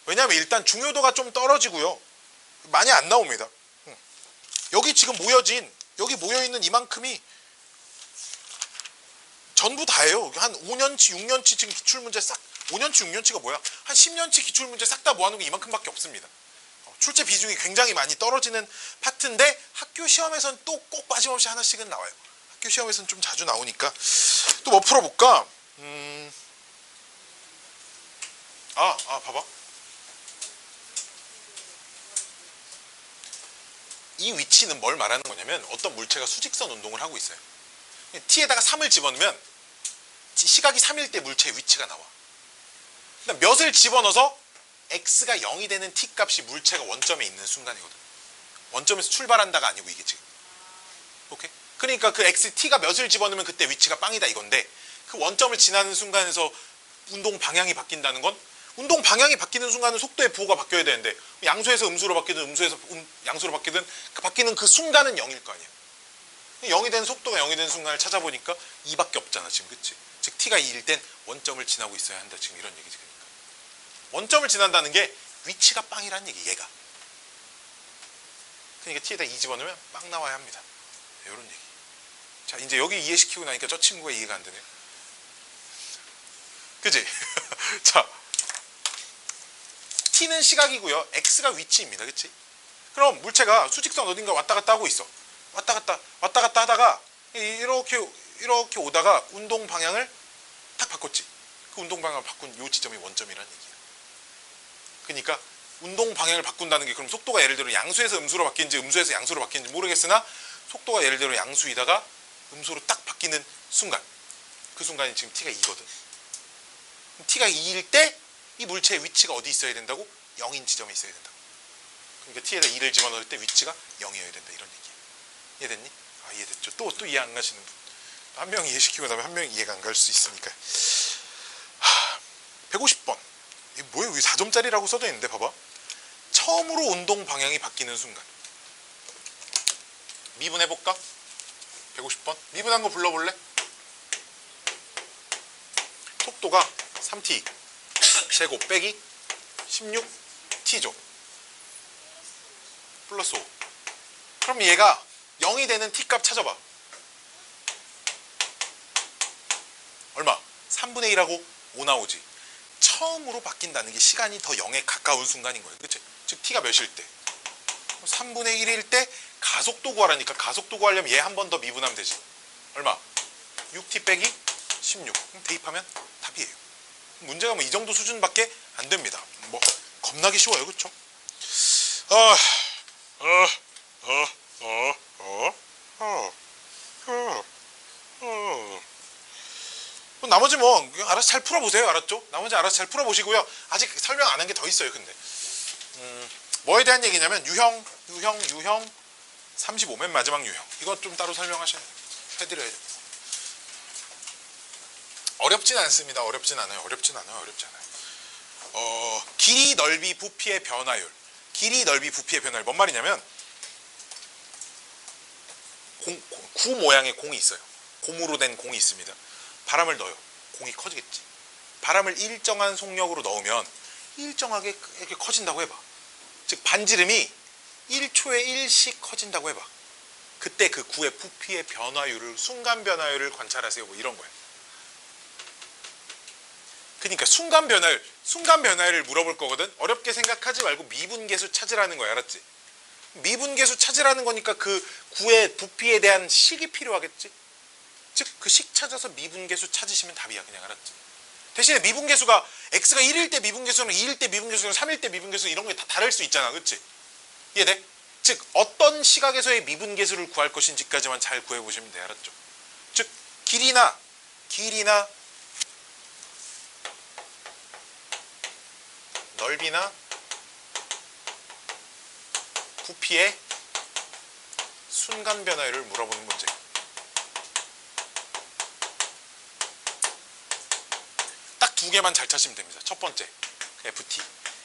왜냐하면 일단 중요도가 좀 떨어지고요. 많이 안 나옵니다. 여기 지금 여기 모여있는 이만큼이 전부 다예요. 한 5년치, 6년치 지금 기출문제 5년치, 6년치가 뭐야? 한 10년치 기출문제 싹 다 모아놓은 게 이만큼밖에 없습니다. 출제 비중이 굉장히 많이 떨어지는 파트인데 학교 시험에서는 또 꼭 빠짐없이 하나씩은 나와요. 학교 시험에서는 좀 자주 나오니까 또 뭐 풀어볼까? 봐봐. 이 위치는 뭘 말하는 거냐면 어떤 물체가 수직선 운동을 하고 있어요. t에다가 3을 집어넣으면 시각이 3일 때 물체의 위치가 나와. 몇을 집어넣어서 x가 0이 되는 t 값이 물체가 원점에 있는 순간이거든. 원점에서 출발한다가 아니고 이게 지금. 오케이? 그러니까 그 t가 몇을 집어넣으면 그때 위치가 빵이다 이건데 그 원점을 지나는 순간에서 운동 방향이 바뀐다는 건 운동 방향이 바뀌는 순간은 속도의 부호가 바뀌어야 되는데 양수에서 음수로 바뀌든 음수에서 양수로 바뀌든 바뀌는 그 순간은 0일 거 아니야. 0이 된 속도가 0이 된 순간을 찾아보니까 2밖에 없잖아 지금. 그치? 즉 t가 2일 땐 원점을 지나고 있어야 한다. 지금 이런 얘기지. 그러니까 원점을 지난다는 게 위치가 빵이라는 얘기. 얘가. 그러니까 t에다 2 집어넣으면 빵 나와야 합니다. 이런 얘기. 자, 이제 여기 이해시키고 나니까 저 친구가 이해가 안 되네. 그치? 자, t는 시각이고요. x가 위치입니다. 그치? 그럼 물체가 수직선 어딘가 왔다 갔다 하고 있어. 왔다 갔다 하다가 이렇게 오다가 운동 방향을 딱 바꿨지. 그 운동 방향을 바꾼 요 지점이 원점이라는 얘기야. 그러니까 운동 방향을 바꾼다는 게 그럼 속도가 예를 들어 양수에서 음수로 바뀌는지 음수에서 양수로 바뀌는지 모르겠으나 속도가 예를 들어 양수이다가 음수로 딱 바뀌는 순간, 그 순간이 지금 t가 2거든. t가 2일 때 이 물체의 위치가 어디 있어야 된다고? 0인 지점에 있어야 된다고. 그러니까 t에다 2를 집어넣을 때 위치가 0이어야 된다. 이런 얘기야. 이해됐니? 이해됐죠. 또 이해 안 가시는 분. 한 명 이해시키고 나면 한 명이 이해가 안 갈 수 있으니까. 150번. 이게 뭐예요? 여기 4점짜리라고 써져 있는데 봐봐. 처음으로 운동 방향이 바뀌는 순간. 미분해볼까? 150번. 미분한 거 불러볼래? 속도가 3t 제곱 빼기 16t죠. 플러스 5. 그럼 얘가 0이 되는 t값 찾아봐. 얼마? 3분의 1하고 5 나오지. 처음으로 바뀐다는 게 시간이 더 0에 가까운 순간인 거예요. 그치? 즉 t가 몇일 때? 3분의 1일 때 가속도 구하라니까 가속도 구하려면 얘 한 번 더 미분하면 되지. 얼마? 6t 빼기 16. 그럼 대입하면 답이에요. 문제가 뭐 이 정도 수준밖에 안 됩니다. 뭐 겁나게 쉬워요. 그쵸? 나머지 뭐 알아서 잘 풀어보세요. 알았죠? 나머지 알아서 잘 풀어보시고요. 아직 설명 안 한 게 더 있어요. 근데 뭐에 대한 얘기냐면 유형 35 맨 마지막 유형 이거 좀 따로 설명하셔야 돼요. 해드려야 돼요. 어렵진 않습니다. 어렵진 않아요. 길이, 넓이, 부피의 변화율. 길이, 넓이, 부피의 변화율. 뭔 말이냐면 구 모양의 공이 있어요. 고무로 된 공이 있습니다. 바람을 넣어요. 공이 커지겠지. 바람을 일정한 속력으로 넣으면 일정하게 이렇게 커진다고 해봐. 즉 반지름이 1초에 1씩 커진다고 해봐. 그때 그 구의 부피의 변화율을 순간 변화율을 관찰하세요. 뭐 이런 거예요. 그러니까 순간 변화율을 물어볼 거거든. 어렵게 생각하지 말고 미분계수 찾으라는 거야. 알았지? 미분계수 찾으라는 거니까 그 구의 부피에 대한 식이 필요하겠지? 즉 그 식 찾아서 미분계수 찾으시면 답이야. 그냥 알았지? 대신에 미분계수가 x가 1일 때 미분계수는 2일 때 미분계수는 3일 때 미분계수 이런 게 다 다를 수 있잖아. 그치? 이해돼? 즉 어떤 시각에서의 미분계수를 구할 것인지까지만 잘 구해보시면 돼. 알았죠? 즉 길이나 넓이나 부피의 순간 변화율을 물어보는 문제. 딱 두 개만 잘 찾으시면 됩니다. 첫 번째, FT.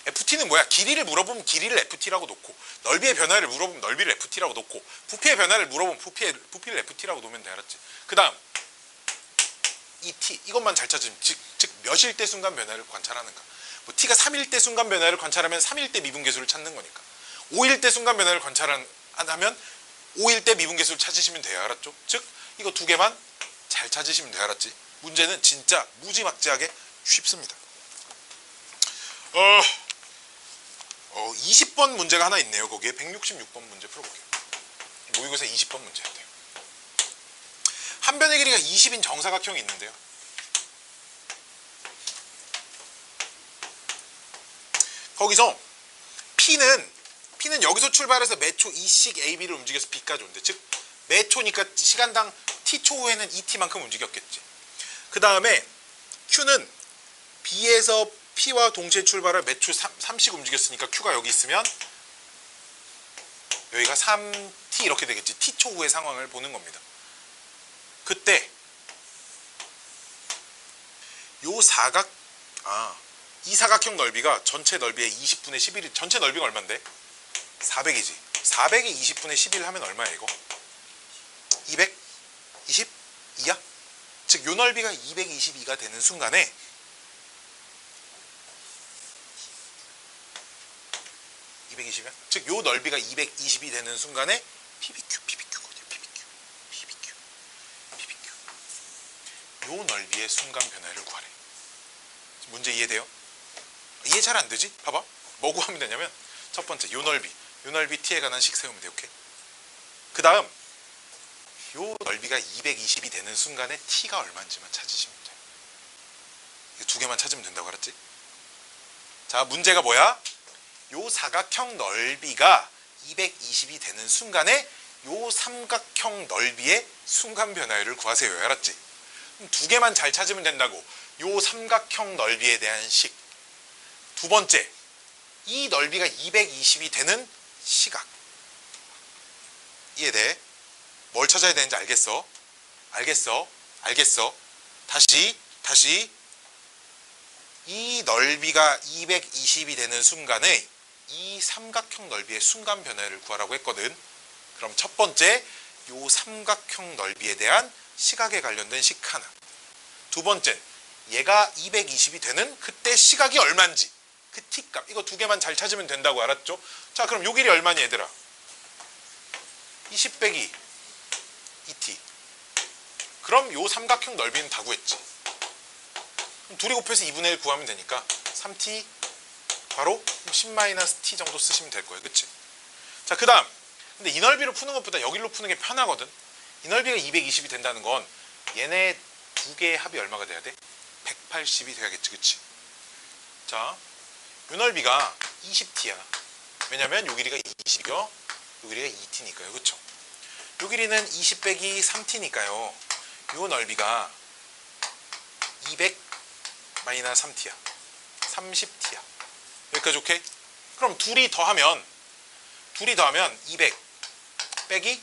FT는 뭐야? 길이를 물어보면 길이를 FT라고 놓고, 넓이의 변화를 물어보면 넓이를 FT라고 놓고, 부피의 변화를 물어보면 부피를 FT라고 놓으면 돼. 알았지? 그 다음 이 T 이것만 잘 찾으면 즉 몇일 때 순간 변화를 관찰하는가. 뭐 T가 3일 때 순간 변화를 관찰하면 3일 때 미분계수를 찾는 거니까. 5일 때 순간 변화를 관찰하면 5일 때 미분계수를 찾으시면 돼요. 알았죠? 즉 이거 두 개만 잘 찾으시면 돼요. 알았지? 문제는 진짜 무지막지하게 쉽습니다. 20번 문제가 하나 있네요. 거기에 166번 문제 풀어볼게요. 모의고사 20번 문제예요. 한 변의 길이가 20인 정사각형이 있는데요. 거기서 P는 여기서 출발해서 매초 2씩 AB를 움직여서 B까지 온대. 즉 매초니까 시간당 T초 후에는 2T만큼 움직였겠지. 그 다음에 Q는 B에서 P와 동시에 출발해 매초 3씩 움직였으니까 Q가 여기 있으면 여기가 3T 이렇게 되겠지. T초 후의 상황을 보는 겁니다. 그때 이 사각형 넓이가 전체 넓이의 20분의 11이 전체 넓이가 얼만데? 400이지. 400에 20분의 11 하면 얼마야 이거? 222야? 즉 요 넓이가 222가 되는 순간에 즉 요 넓이가 220이 되는 순간에 PBQ 요 넓이의 순간 변화를 구하래. 문제 이해돼요? 이해 잘 안 되지? 봐봐. 뭐 구하면 되냐면 첫 번째 요 넓이 t에 관한 식 세우면 돼. 오케이? 그 다음 요 넓이가 220이 되는 순간에 t가 얼마인지만 찾으시면 돼. 이 두 개만 찾으면 된다고 알았지? 자, 문제가 뭐야? 요 사각형 넓이가 220이 되는 순간에 요 삼각형 넓이의 순간 변화율을 구하세요. 알았지? 두 개만 잘 찾으면 된다고. 요 삼각형 넓이에 대한 식. 두 번째, 이 넓이가 220이 되는 시각. 이해돼? 뭘 찾아야 되는지 알겠어? 알겠어. 다시 이 넓이가 220이 되는 순간에 이 삼각형 넓이의 순간 변화를 구하라고 했거든. 그럼 첫 번째, 요 삼각형 넓이에 대한 시각에 관련된 식 하나. 두 번째, 얘가 220이 되는 그때 시각이 얼마인지 그 t값. 이거 두 개만 잘 찾으면 된다고 알았죠? 자, 그럼 요 길이 얼마니 얘들아? 20 빼기 2t. 그럼 요 삼각형 넓이는 다 구했지. 그럼 둘이 곱해서 2분의 1 구하면 되니까 3t 바로 10-t 정도 쓰시면 될 거예요. 그치? 자, 그 다음. 근데 이 넓이로 푸는 것보다 여기로 푸는 게 편하거든. 이 넓이가 220이 된다는 건 얘네 두 개의 합이 얼마가 돼야 돼? 180이 돼야겠지. 그치? 자, 이 넓이가 20t야. 왜냐면 요 길이가 20이고 요 길이가 2t니까요. 그쵸? 요 길이는 20 빼기 3t니까요. 요 넓이가 200 마이너스 3t야. 30t야. 여기까지 오케이? 그럼 둘이 더하면 200 빼기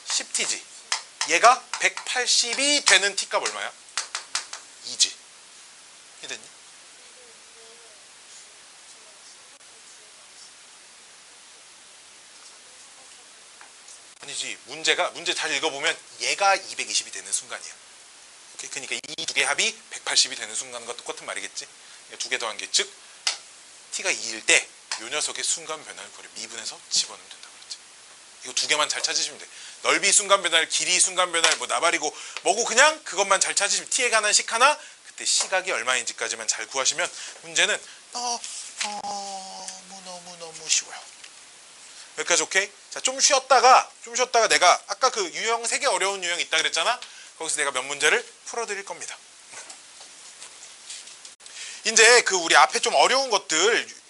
10t지. 얘가 180이 되는 t값 얼마야? 2지. 이해됐니? 아니지. 문제 잘 읽어보면 얘가 220이 되는 순간이야. 오케이? 그러니까 이 두 개 합이 180이 되는 순간과 똑같은 말이겠지. 두 개 더한 게 즉 t가 2일 때 요 녀석의 순간 변화를 거리 미분해서 집어넣으면 된다고 그랬지. 이거 두 개만 잘 찾으시면 돼. 넓이 순간 변화를, 길이 순간 변화를, 뭐 나발이고 뭐고 그냥 그것만 잘 찾으시면 t에 관한 식 하나, 그때 시각이 얼마인지까지만 잘 구하시면 문제는 너무 쉬워요. 여기까지 오케이? 자, 좀 쉬었다가 내가 아까 그 유형 3개 어려운 유형 있다 그랬잖아. 거기서 내가 몇 문제를 풀어드릴 겁니다. 이제 그 우리 앞에 좀 어려운 것들을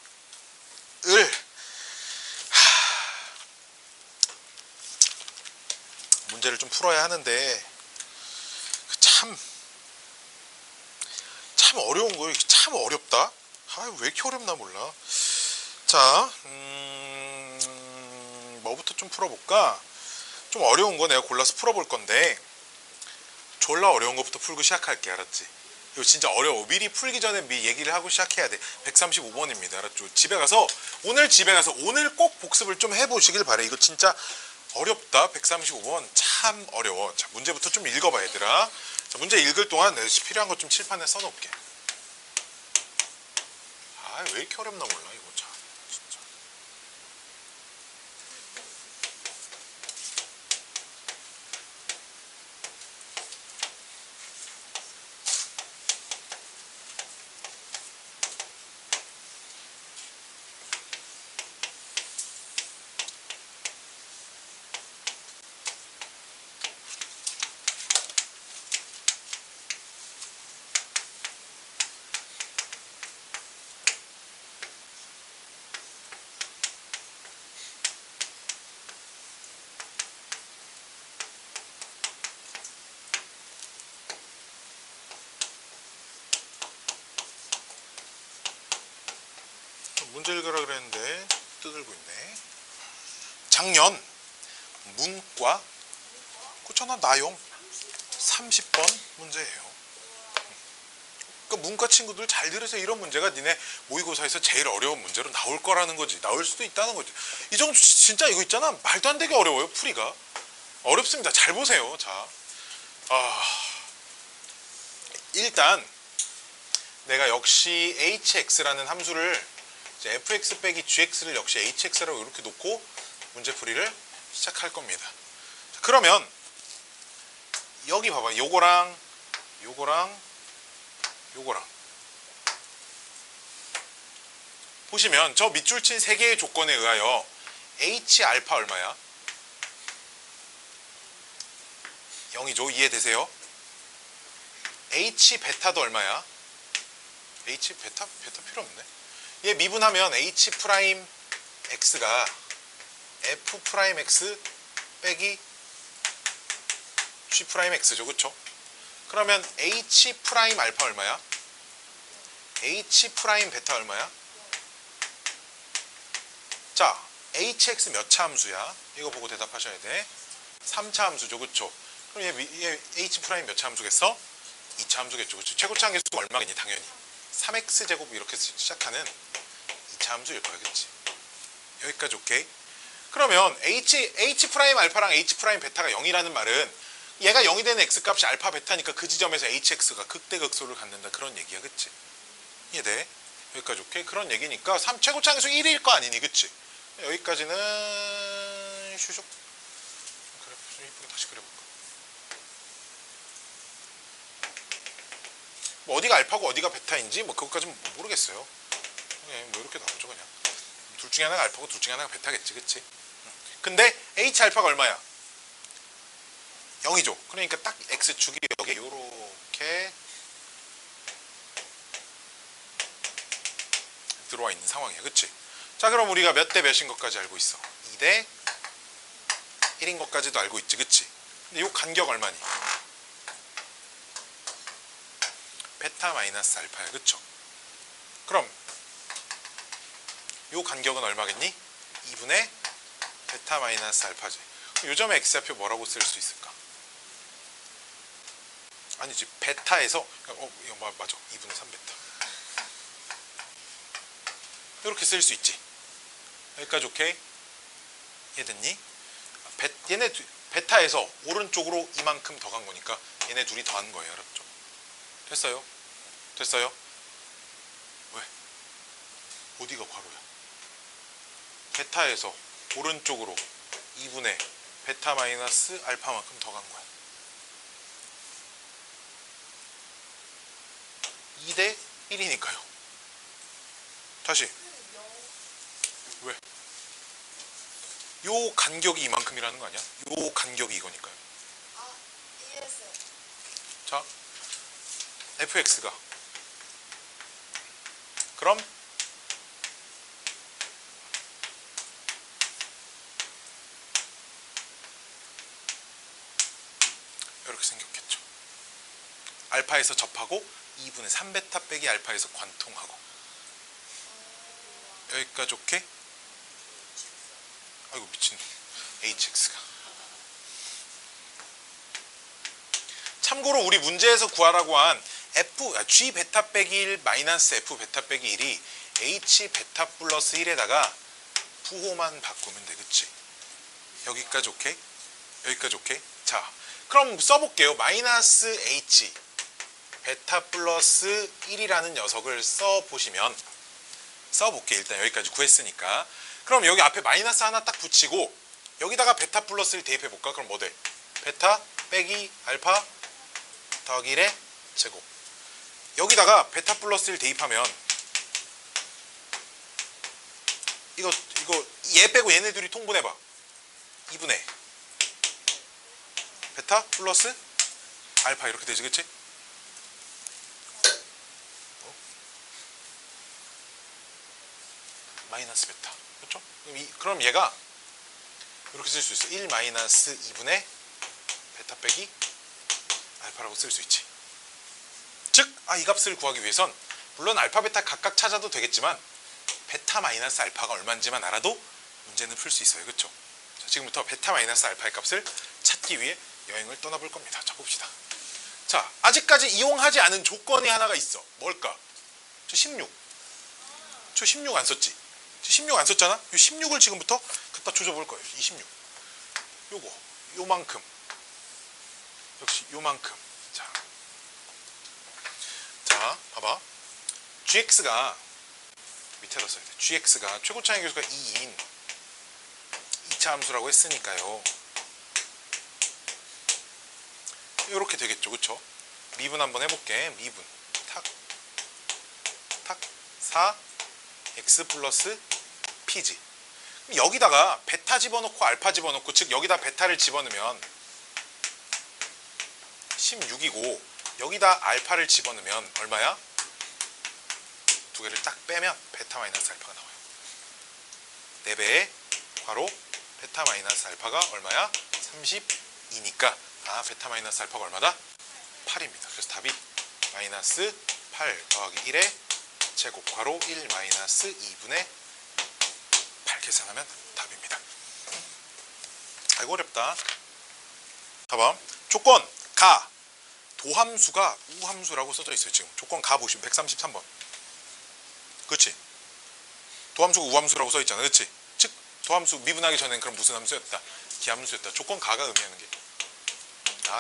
문제를 좀 풀어야 하는데 참 어려운 거예요. 참 어렵다. 왜 이렇게 어렵나 몰라. 자, 뭐부터 좀 풀어볼까? 좀 어려운 거 내가 골라서 풀어볼 건데 졸라 어려운 것부터 풀고 시작할게. 알았지? 이거 진짜 어려워. 미리 풀기 전에 얘기를 하고 시작해야 돼. 135번입니다. 알았죠? 오늘 꼭 복습을 좀 해보시길 바래. 이거 진짜 어렵다. 135번 참 어려워. 자, 문제부터 좀 읽어봐 얘들아. 자, 문제 읽을 동안 내가 필요한 거 좀 칠판에 써놓을게. 왜 이렇게 어렵나 몰라 이거. 자, 진짜. 문제 읽으라 그랬는데 뜯을고 있네. 작년 문과 그렇잖아 나용 30번 문제예요. 그러니까 문과 친구들 잘 들으세요. 이런 문제가 니네 모의고사에서 제일 어려운 문제로 나올 거라는 거지. 나올 수도 있다는 거지. 이 정도 진짜 이거 있잖아. 말도 안 되게 어려워요. 풀이가 어렵습니다. 잘 보세요. 자, 일단 내가 역시 hx라는 함수를 fx 빼기 gx를 역시 hx라고 이렇게 놓고 문제풀이를 시작할 겁니다. 자, 그러면 여기 봐봐. 요거랑 보시면 저 밑줄 친 세 개의 조건에 의하여 h 알파 얼마야? 0이죠. 이해되세요? h 베타도 얼마야? h 베타 필요 없네. 얘 미분하면 h 프라임 x가 f 프라임 x 빼기 g 프라임 x죠. 그쵸? 그러면 h 프라임 알파 얼마야? h 프라임 베타 얼마야? 자, hx 몇 차 함수야? 이거 보고 대답하셔야 돼. 3차 함수죠. 그쵸? 그럼 얘 h 프라임 몇 차 함수겠어? 2차 함수겠죠. 그쵸? 최고차 함수가 얼마겠니? 당연히 3x 제곱 이렇게 시작하는 2차 함수일 거야. 그치? 여기까지 오케이? 그러면 h 프라임 알파랑 h 프라임 베타가 0이라는 말은 얘가 0이 되는 x 값이 알파 베타니까 그 지점에서 hx가 극대극소를 갖는다. 그런 얘기야. 그치? 이해돼? 여기까지 오케이? 그런 얘기니까 최고차 함수 1일 거 아니니. 그치? 여기까지는 슈슉. 그래, 좀 이쁘게 다시 그려볼까? 뭐 어디가 알파고 어디가 베타인지 뭐 그것까지는 모르겠어요. 네, 뭐 이렇게 나오죠 그냥. 둘 중에 하나가 알파고 둘 중에 하나가 베타겠지, 그치? 근데 H 알파가 얼마야? 0이죠. 그러니까 딱 X축이 여기 요렇게 들어와 있는 상황이야, 그치? 자, 그럼 우리가 몇 대 몇인 것까지 알고 있어? 2대 1인 것까지도 알고 있지, 그치? 근데 요 간격 얼마니? 베타 마이너스 알파야, 그쵸? 그럼 요 간격은 얼마겠니? 2분의 베타 마이너스 알파지. 요 점의 x좌표 뭐라고 쓸 수 있을까? 아니지, 베타에서 이거 맞아, 2분의 3베타 이렇게 쓸 수 있지. 여기까지 오케이? 이해됐니? 얘네 베타에서 오른쪽으로 이만큼 더 간 거니까 얘네 둘이 더한 거예요, 알았죠? 됐어요? 됐어요? 왜? 어디가 괄호야? 베타에서 오른쪽으로 2분의 베타 마이너스 알파만큼 더 간 거야. 2대 1이니까요. 다시. 왜? 요 간격이 이만큼이라는 거 아니야? 요 간격이 이거니까요. 아, 이해했어요. 자, fx가 그럼 이렇게 생겼겠죠. 알파에서 접하고 2분의 3베타 빼기 알파에서 관통하고. 여기까지 오케이? 아이고 미친 hx가. 참고로 우리 문제에서 구하라고 한 g 베타 빼기 1 마이너스 f 베타 빼기 1이 h 베타 플러스 1에다가 부호만 바꾸면 돼, 그치? 여기까지 오케이? 여기까지 오케이? 자, 그럼 써볼게요. 마이너스 h 베타 플러스 1이라는 녀석을 써보시면, 써볼게. 일단 여기까지 구했으니까. 그럼 여기 앞에 마이너스 하나 딱 붙이고 여기다가 베타 플러스를 대입해볼까? 그럼 뭐 돼? 베타 빼기 알파 더하기 1의 제곱. 여기다가 베타 플러스를 대입하면 이거 얘 빼고 얘네 둘이 통분해봐. 2분의 베타 플러스 알파 이렇게 되지, 그치? 마이너스 베타. 그렇죠? 그럼 얘가 이렇게 쓸 수 있어. 1 마이너스 2분의 베타 빼기 알파라고 쓸 수 있지. 즉, 이 값을 구하기 위해선 물론 알파, 베타 각각 찾아도 되겠지만 베타 마이너스 알파가 얼마인지만 알아도 문제는 풀 수 있어요. 그렇죠? 자, 지금부터 베타 마이너스 알파의 값을 찾기 위해 여행을 떠나볼 겁니다. 자, 봅시다. 자, 아직까지 이용하지 않은 조건이 하나가 있어. 뭘까? 저 16. 저 16 안 썼지? 저 16 안 썼잖아? 이 16을 지금부터 갖다 조져볼 거예요. 26. 요거, 요만큼. 역시 요만큼. 자, 봐봐. gx가 밑에다 써야 돼. gx가 최고차의 교수가 2인 2차 함수라고 했으니까요. 이렇게 되겠죠, 그쵸? 미분 한번 해볼게. 미분 탁 4 x 플러스 p지. 여기다가 베타 집어넣고 알파 집어넣고, 즉 여기다 베타를 집어넣으면 16이고 여기다 알파를 집어넣으면 얼마야? 두 개를 딱 빼면 베타 마이너스 알파가 나와요. 4배의 괄호 베타 마이너스 알파가 얼마야? 32니까 베타 마이너스 알파가 얼마다? 8입니다. 그래서 답이 마이너스 8 더하기 1의 제곱 괄호 1 마이너스 2분의 8 계산하면 답입니다. 아이고 어렵다. 봐봐. 조건 가. 도함수가 우함수라고 써져 있어요. 지금 조건 가 보시면 133번. 그렇지? 도함수가 우함수라고 써 있잖아. 그렇지? 즉 도함수 미분하기 전엔 그럼 무슨 함수였다? 기함수였다. 조건 가가 의미하는 게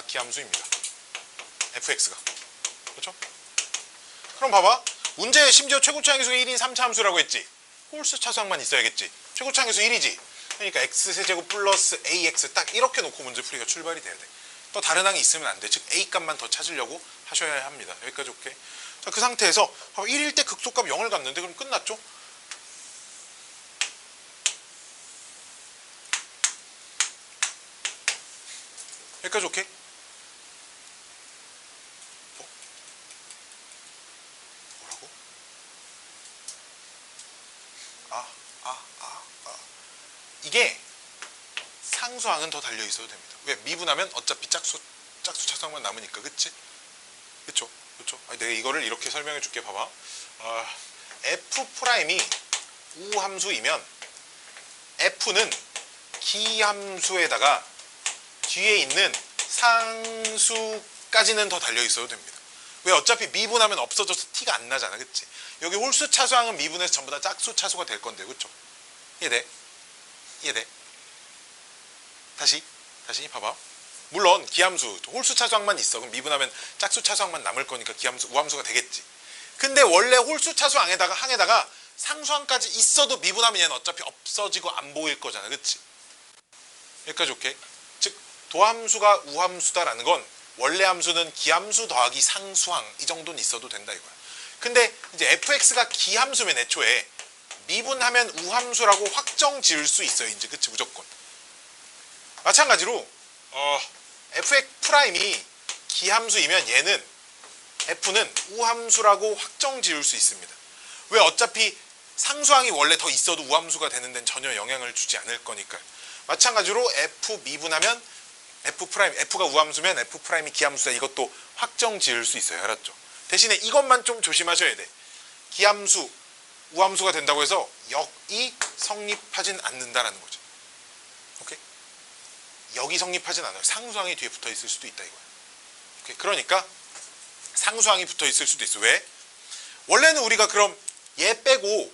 기함수입니다. fx가. 그렇죠? 그럼 봐봐. 문제에 심지어 최고차항계수가 1인 3차 함수라고 했지. 홀수 차수항만 있어야겠지. 최고차항계수 1이지. 그러니까 x세제곱 플러스 ax 딱 이렇게 놓고 문제 풀이가 출발이 돼야 돼. 또 다른 항이 있으면 안 돼. 즉 a 값만 더 찾으려고 하셔야 합니다. 여기까지 오케이. 자, 그 상태에서 1일 때 극소값 0을 갖는데 그럼 끝났죠? 여기까지 오케이? 뭐라고? 이게 상수항은 더 달려 있어도 됩니다. 왜? 미분하면 어차피 짝수 차수항만 남으니까. 그치? 그쵸? 그쵸? 아니, 내가 이거를 이렇게 설명해 줄게. 봐봐. F'이 우함수이면 F는 기함수에다가 뒤에 있는 상수까지는 더 달려 있어도 됩니다. 왜? 어차피 미분하면 없어져서 티가 안 나잖아. 그치? 여기 홀수 차수항은 미분해서 전부 다 짝수 차수가 될 건데. 그쵸? 이해돼? 이해돼? 다시 봐봐. 물론 기함수 홀수 차수항만 있어. 그럼 미분하면 짝수 차수항만 남을 거니까 기함수 우함수가 되겠지. 근데 원래 홀수 차수항에다가 상수항까지 있어도 미분하면 얘는 어차피 없어지고 안 보일 거잖아. 그치? 여기까지 오케이? 즉 도함수가 우함수다라는 건 원래 함수는 기함수 더하기 상수항 이 정도는 있어도 된다 이거야. 근데 이제 fx가 기함수면 애초에 미분하면 우함수라고 확정 지을 수 있어요. 이제 그치? 무조건. 마찬가지로 fx'이 기함수이면 얘는 f는 우함수라고 확정 지을 수 있습니다. 왜? 어차피 상수항이 원래 더 있어도 우함수가 되는 데는 전혀 영향을 주지 않을 거니까요. 마찬가지로 f 미분하면 f가 우함수면 f'이 기함수다. 이것도 확정 지을 수 있어요. 알았죠? 대신에 이것만 좀 조심하셔야 돼. 기함수 우함수가 된다고 해서 역이 성립하진 않는다라는 거죠. 오케이? 역이 성립하진 않아요. 상수항이 뒤에 붙어 있을 수도 있다 이거야. 오케이? 그러니까 상수항이 붙어 있을 수도 있어. 왜? 원래는 우리가 그럼 얘 빼고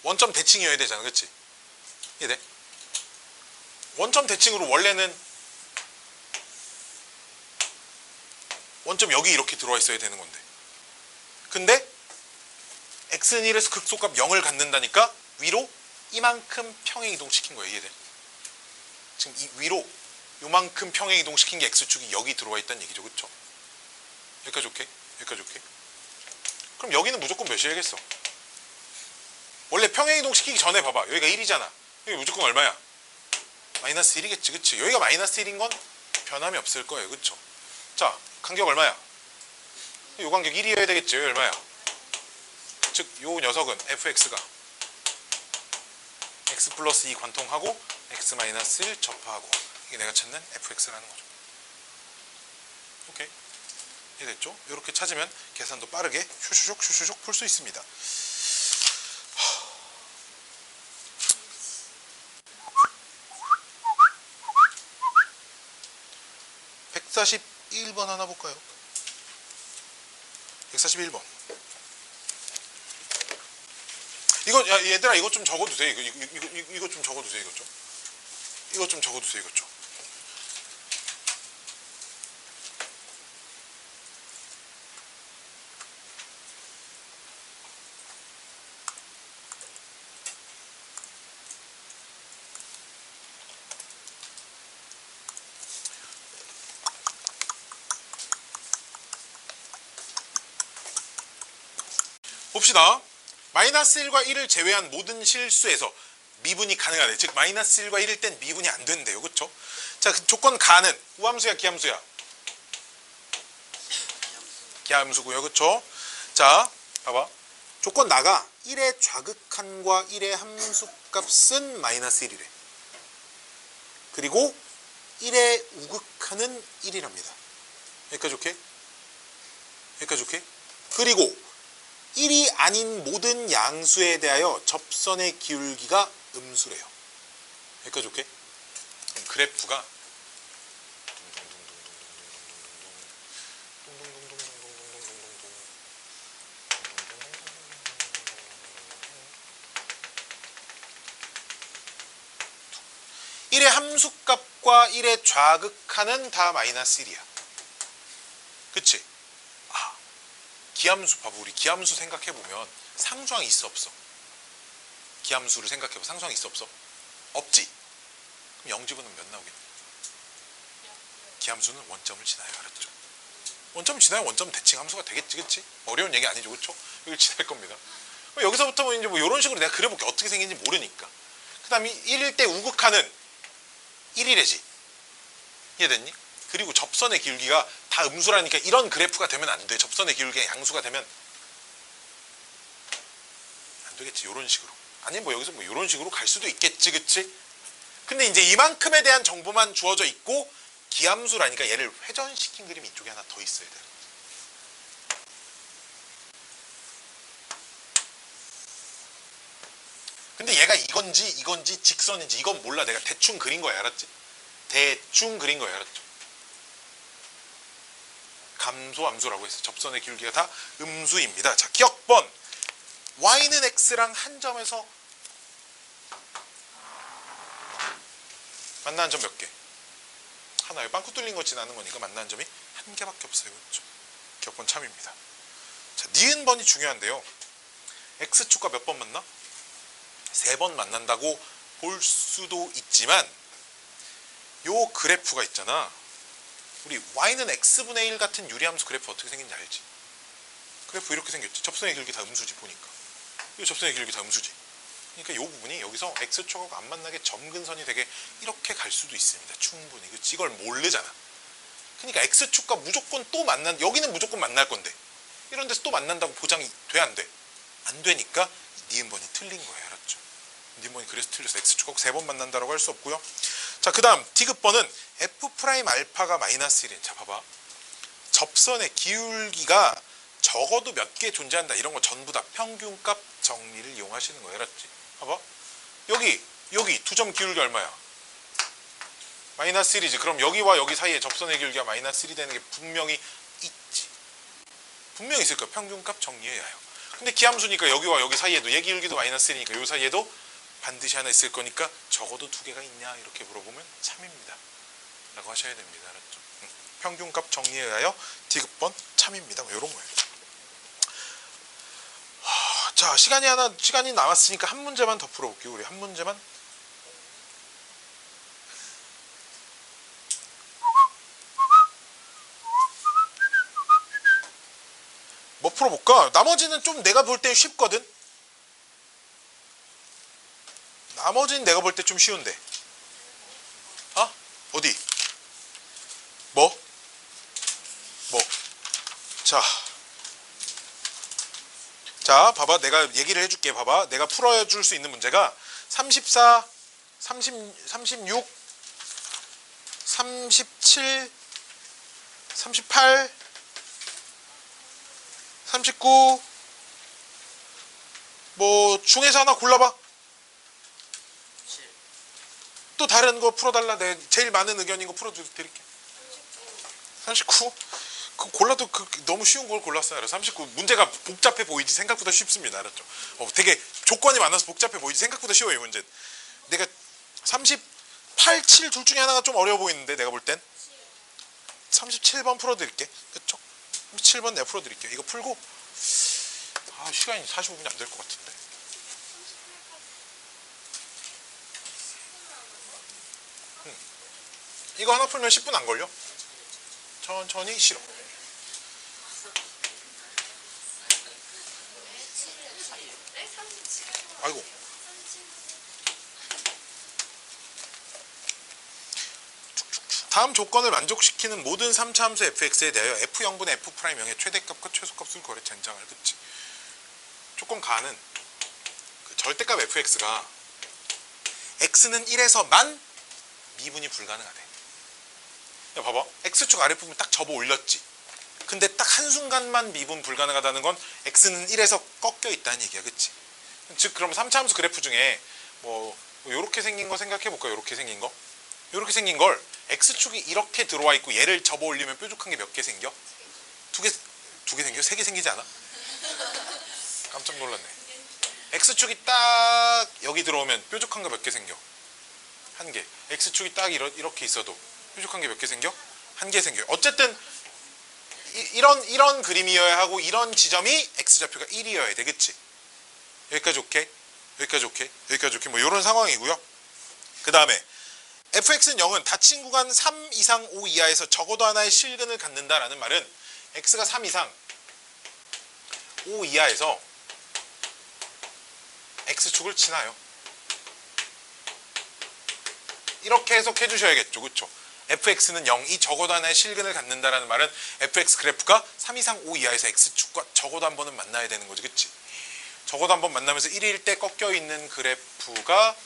원점 대칭이어야 되잖아. 그치? 이해돼? 원점 대칭으로 원래는 원점 여기 이렇게 들어와 있어야 되는 건데. 근데 x는 1에서 극소값 0을 갖는다니까 위로 이만큼 평행 이동시킨 거예요. 이해돼? 지금 이 위로 요만큼 평행 이동시킨 게 x축이 여기 들어와 있다는 얘기죠. 그쵸? 여기까지 오케이? 여기까지 오케이? 그럼 여기는 무조건 몇이야겠어? 원래 평행 이동시키기 전에 봐봐. 여기가 1이잖아. 여기 무조건 얼마야? 마이너스 1이겠지. 그치? 여기가 마이너스 1인 건 변함이 없을 거예요. 그쵸? 자, 간격 얼마야? 요 간격 1이어야 되겠지. 여기 얼마야? 즉, 요 녀석은 fx가 x 플러스 2 관통하고 x 마이너스 1 접하고 이게 내가 찾는 fx라는 거죠. 오케이? 이해됐죠? 이렇게 찾으면 계산도 빠르게 슈슈슉 풀 수 있습니다. 141번 하나 볼까요? 141번. 이거 야, 얘들아 이거 좀 적어두세요. 이거 좀 적어두세요. 이거 좀 적어두세요. 이거 좀. 봅시다. 마이너스 1과 1을 제외한 모든 실수에서 미분이 가능하대. 즉 마이너스 1과 1일 땐 미분이 안 된대요. 그렇죠? 자, 그 조건 가는 우함수야 기함수야? 기함수고요. 그렇죠? 자, 봐봐. 조건 나가 1의 좌극한과 1의 함수값은 마이너스 1이래. 그리고 1의 우극한은 1이랍니다. 여기까지 오케이? 여기까지 오케이? 그리고 1이 아닌 모든 양수에 대하여 접선의 기울기가 음수래요. 여기까지 오케이? 그럼 그래프가 (1의) 함수값과 1의 좌극한은 다 마이너스 1이야. 그치? 기함수 봐봐. 우리 기함수 생각해보면 상수항이 있어 없어? 기함수를 생각해봐. 상수항이 있어 없어? 없지? 그럼 0집어넣으면 몇 나오겠니? 기함수는 원점을 지나요. 알았죠? 원점 지나야 원점 대칭 함수가 되겠지, 그치? 어려운 얘기 아니죠, 그쵸? 이걸 지날 겁니다. 여기서부터 뭐 이제 뭐 이런 식으로 내가 그려볼게. 어떻게 생긴지 모르니까. 그 다음에 1일 때 우극하는 1이래지. 이해됐니? 그리고 접선의 기울기가 다 음수라니까 이런 그래프가 되면 안 돼. 접선의 기울기가 양수가 되면 안 되겠지. 이런 식으로. 아니 뭐 여기서 뭐 이런 식으로 갈 수도 있겠지, 그치? 근데 이제 이만큼에 대한 정보만 주어져 있고 기함수라니까 얘를 회전시킨 그림이 이쪽에 하나 더 있어야 돼. 근데 얘가 이건지 직선인지 이건 몰라. 내가 대충 그린 거야, 알았지? 대충 그린 거야, 알았죠? 감소함수라고 해서 접선의 기울기가 다 음수입니다. 자, 기억번. y는 x랑 한 점에서 만나는 점 몇 개? 하나요. 빵꾸 뚫린 거 지나는 거니까 만나는 점이 한 개밖에 없어요. 그렇죠? 기억번 참입니다. 자, 니은번이 중요한데요. x축과 몇 번 만나? 3번 만난다고 볼 수도 있지만 요 그래프가 있잖아. 우리 y는 x분의 1 같은 유리함수 그래프 어떻게 생긴지 알지? 그래프 이렇게 생겼지. 접선의 길기 다 음수지 보니까. 이 접선의 길기 다 음수지. 그러니까 이 부분이 여기서 x축하고 안 만나게 점근선이 되게 이렇게 갈 수도 있습니다. 충분히. 그치? 이걸 모르잖아. 그러니까 x축과 무조건 또 여기는 무조건 만날 건데 이런 데서 또 만난다고 보장이 돼, 안 돼? 안 되니까 니은번이 틀린 거예요. 알았죠? 니은번이 그래서 틀려서 x축하고 3번 만난다라고 할 수 없고요. 자, 그 다음 디귿번은 f 프라임 알파가 마이너스 1인. 자, 봐봐. 접선의 기울기가 적어도 몇 개 존재한다. 이런 거 전부 다 평균값 정리를 이용하시는 거예요. 알았지? 봐봐. 여기 두 점 기울기 얼마야? 마이너스 1이지. 그럼 여기와 여기 사이에 접선의 기울기가 마이너스 1이 되는 게 분명히 있지. 분명히 있을 거야. 평균값 정리해야 해요. 근데 기함수니까 여기와 여기 사이에도 얘 기울기도 마이너스 1이니까 요 사이에도 반드시 하나 있을 거니까 적어도 2개가 있냐 이렇게 물어보면 참입니다. 라고 하셔야 됩니다. 알았죠? 평균값 정리해야 하여 디귿번 참입니다. 뭐 이런 거예요. 자, 시간이 남았으니까 한 문제만 더 풀어볼게요. 우리 한 문제만. 뭐 풀어볼까? 나머지는 좀 내가 볼 땐 쉽거든. 나머지는 내가 볼 때 좀 쉬운데. 어디? 뭐? 자, 봐봐. 내가 얘기를 해줄게. 봐봐. 내가 풀어줄 수 있는 문제가 34, 36, 37, 38, 39, 뭐 중에서 하나 골라봐. 또 다른 거 풀어달라. 내 제일 많은 의견인 거 풀어드릴게. 39? 그 골라도 너무 쉬운 걸 골랐어요. 39 문제가 복잡해 보이지 생각보다 쉽습니다. 알았죠? 되게 조건이 많아서 복잡해 보이지 생각보다 쉬워요. 이 문제. 내가 38, 7 둘 중에 하나가 좀 어려워 보이는데 내가 볼 땐 37번 풀어드릴게. 그쵸? 7번 내가 풀어드릴게요. 이거 풀고 시간이 45분이 안 될 것 같은데. 이거 하나 풀면 10분 안 걸려. 천천히 실어. 아이고. 다음 조건을 만족시키는 모든 3차 함수 fx에 대하여 f0분의 f'형의 최대값과 최소값을 구하래. 젠장을. 그치? 조건 가는 그 절대값 fx가 x는 1에서만 미분이 불가능하대. 야, 봐봐. x축 아랫부분 딱 접어 올렸지. 근데 딱 한순간만 미분 불가능하다는 건 x는 1에서 꺾여 있다는 얘기야. 그치? 즉 그럼 3차 함수 그래프 중에 뭐 요렇게 생긴 거 생각해 볼까? 요렇게 생긴 거? 요렇게 생긴 걸 x축이 이렇게 들어와 있고 얘를 접어 올리면 뾰족한 게 몇 개 생겨? 두 개 생겨? 3개 생기지 않아? 깜짝 놀랐네. x축이 딱 여기 들어오면 뾰족한 거 몇 개 생겨? 1개. x축이 딱 이렇게 있어도 뾰족한 게 몇 개 생겨? 1개 생겨요. 어쨌든 이런 그림이어야 하고 이런 지점이 x좌표가 1이어야 돼. 그치? 여기까지 오케이? 여기까지 오케이? 여기까지 오케이? 뭐 이런 상황이고요. 그 다음에 fx는 0은 닫힌 구간 3 이상 5 이하에서 적어도 하나의 실근을 갖는다라는 말은 x가 3 이상 5 이하에서 x축을 치나요? 이렇게 해석해 주셔야겠죠. 그렇죠? fx는 0이 적어도 하나의 실근을 갖는다라는 말은 fx 그래프가 3 이상 5 이하에서 x축과 적어도 한 번은 만나야 되는 거지. 그치? 적어도 한 번 만나면서 1일 때 꺾여 있는 그래프가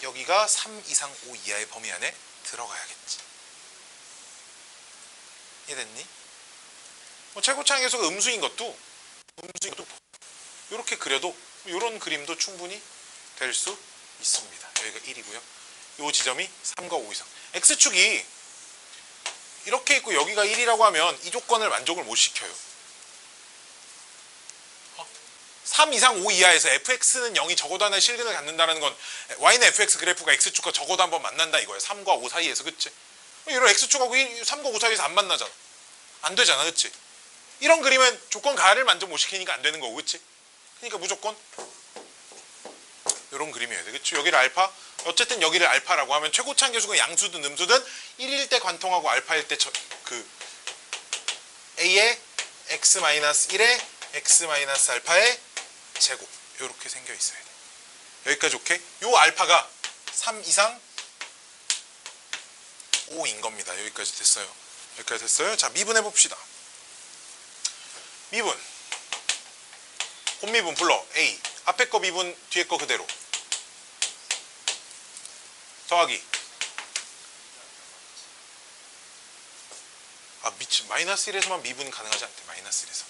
여기가 3 이상 5 이하의 범위 안에 들어가야겠지. 이해됐니? 최고차항계수가 음수인 것도 이렇게 그려도 이런 그림도 충분히 될 수 있습니다. 여기가 1이고요. 이 지점이 3과 5 이상. x축이 이렇게 있고 여기가 1이라고 하면 이 조건을 만족을 못 시켜요. 3 이상 5 이하에서 fx는 0이 적어도 하나의 실근을 갖는다는 건 y는 fx 그래프가 x축과 적어도 한번 만난다 이거예요. 3과 5 사이에서. 그치? 이런 x축하고 3과 5 사이에서 안 만나잖아. 안 되잖아. 그치? 이런 그림은 조건 가를 만족 못 시키니까 안 되는 거고. 그치? 그러니까 무조건 이런 그림이어야 돼. 그치? 여기를 알파, 어쨌든 여기를 알파라고 하면 최고차항계수가 양수든 음수든 1일 때 관통하고 알파일 때 a의 x-1의 x-알파의 제곱 이렇게 생겨 있어야 돼. 여기까지 오케이? 요 알파가 3 이상 5인 겁니다. 여기까지 됐어요. 여기까지 됐어요. 자, 미분해 봅시다. 미분. 곱미분 불러. A. 앞에 거 미분, 뒤에 거 그대로. 더하기. 미친. 마이너스 1에서만 미분 가능하지 않대. 마이너스 1에서.